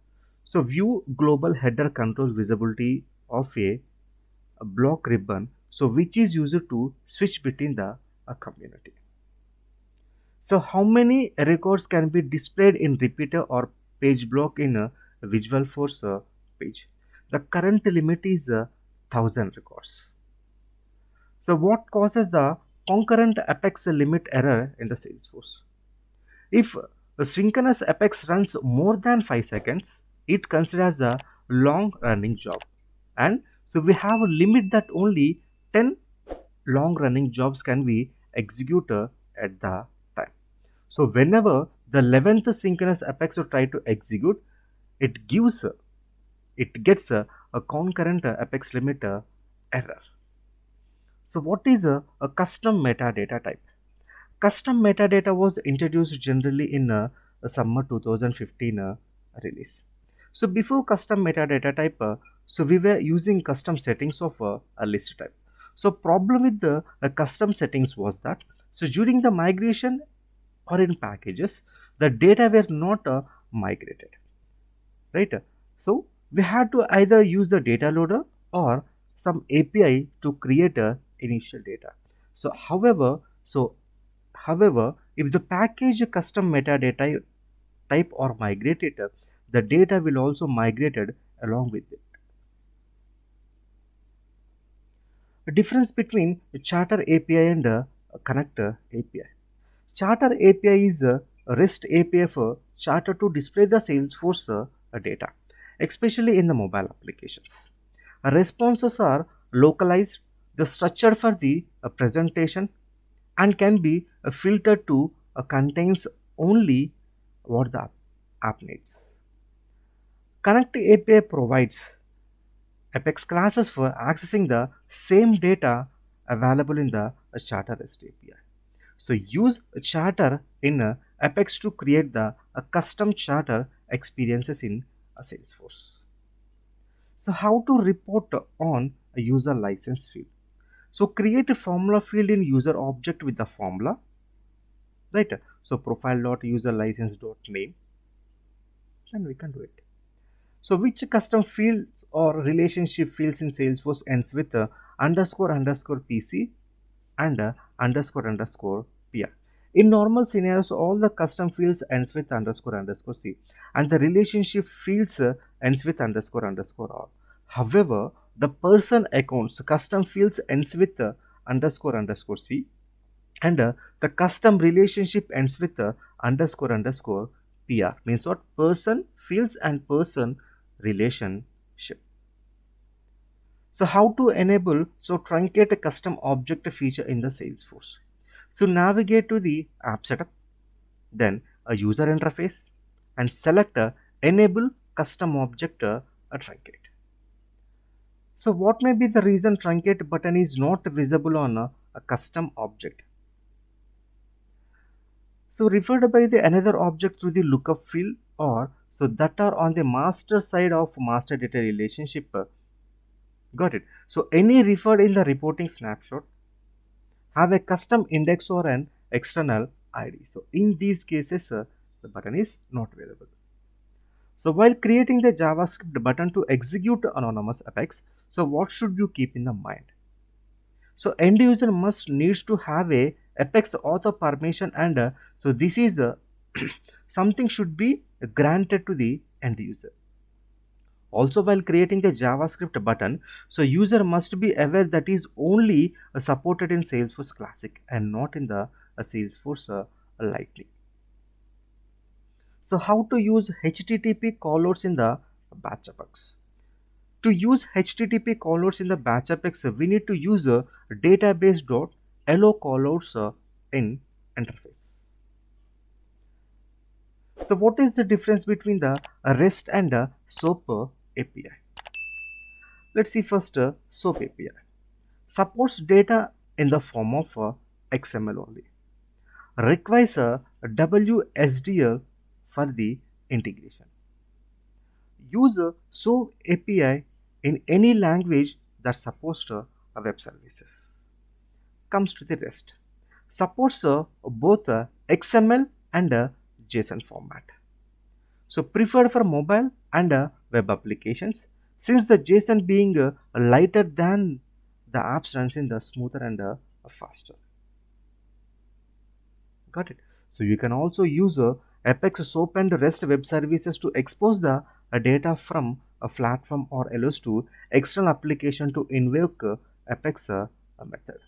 Speaker 1: so view global header controls visibility of a block ribbon, so which is used to switch between the community. So how many records can be displayed in repeater or page block in a visualforce page? The current limit is 1,000 records. So what causes the concurrent apex limit error in the Salesforce? If a synchronous apex runs more than 5 seconds, it considers a long running job. And so we have a limit that only 10 long running jobs can be executed at the time. So whenever the 11th synchronous apex will try to execute, it gives it gets a concurrent apex limit error. So what is a custom metadata type? Custom metadata was introduced generally in summer 2015 release. So before custom metadata type, so we were using custom settings of a list type. So problem with the custom settings was that so during the migration or in packages, the data were not migrated, right? So we had to either use the data loader or some API to create a initial data. So however, if the package custom metadata type or migrated, the data will also migrated along with it. The difference between a charter API and a connector API. Charter API is a REST API for Charter to display the Salesforce data, especially in the mobile applications. Responses are localized, the structured for the presentation, and can be filtered to contains only what the app needs. Connect API provides Apex classes for accessing the same data available in the Charter REST API. So use a charter in Apex to create the custom charter experiences in Salesforce. So how to report on a user license field? So create a formula field in user object with the formula, right? So profile.userlicense.name, and we can do it. So which custom fields or relationship fields in Salesforce ends with underscore underscore PC and underscore underscore PR. In normal scenarios, all the custom fields ends with underscore underscore C and the relationship fields ends with underscore underscore R. However, the person accounts custom fields ends with underscore underscore C and the custom relationship ends with underscore underscore PR. Means what? Person fields and person relationship. So how to enable truncate a custom object feature in the Salesforce? So navigate to the app setup, then a user interface, and select enable custom object a truncate. So what may be the reason truncate button is not visible on a custom object? So referred by the another object through the lookup field or so that are on the master side of master data relationship. Got it. So any referred in the reporting snapshot. have a custom index or an external ID. So in these cases, the button is not available. So while creating the JavaScript button to execute anonymous Apex, so what should you keep in the mind? So end user must needs to have a Apex author permission, and so this is something should be granted to the end user. Also, while creating the JavaScript button, so user must be aware that is only supported in Salesforce Classic and not in the Salesforce Lightly. So how to use HTTP callouts in the batch Apex? To use HTTP callouts in the batch Apex, we need to use a database.lo callouts in interface. So what is the difference between the REST and the SOAP API? Let's see first SOAP API. Supports data in the form of XML only. Requires a WSDL for the integration. Use a SOAP API in any language that supports web services. Comes to the REST. Supports both XML and JSON format. So preferred for mobile and web applications, since the JSON being lighter than the apps runs in the smoother and faster. Got it. So you can also use Apex SOAP and REST web services to expose the data from a platform or else to external application to invoke Apex method.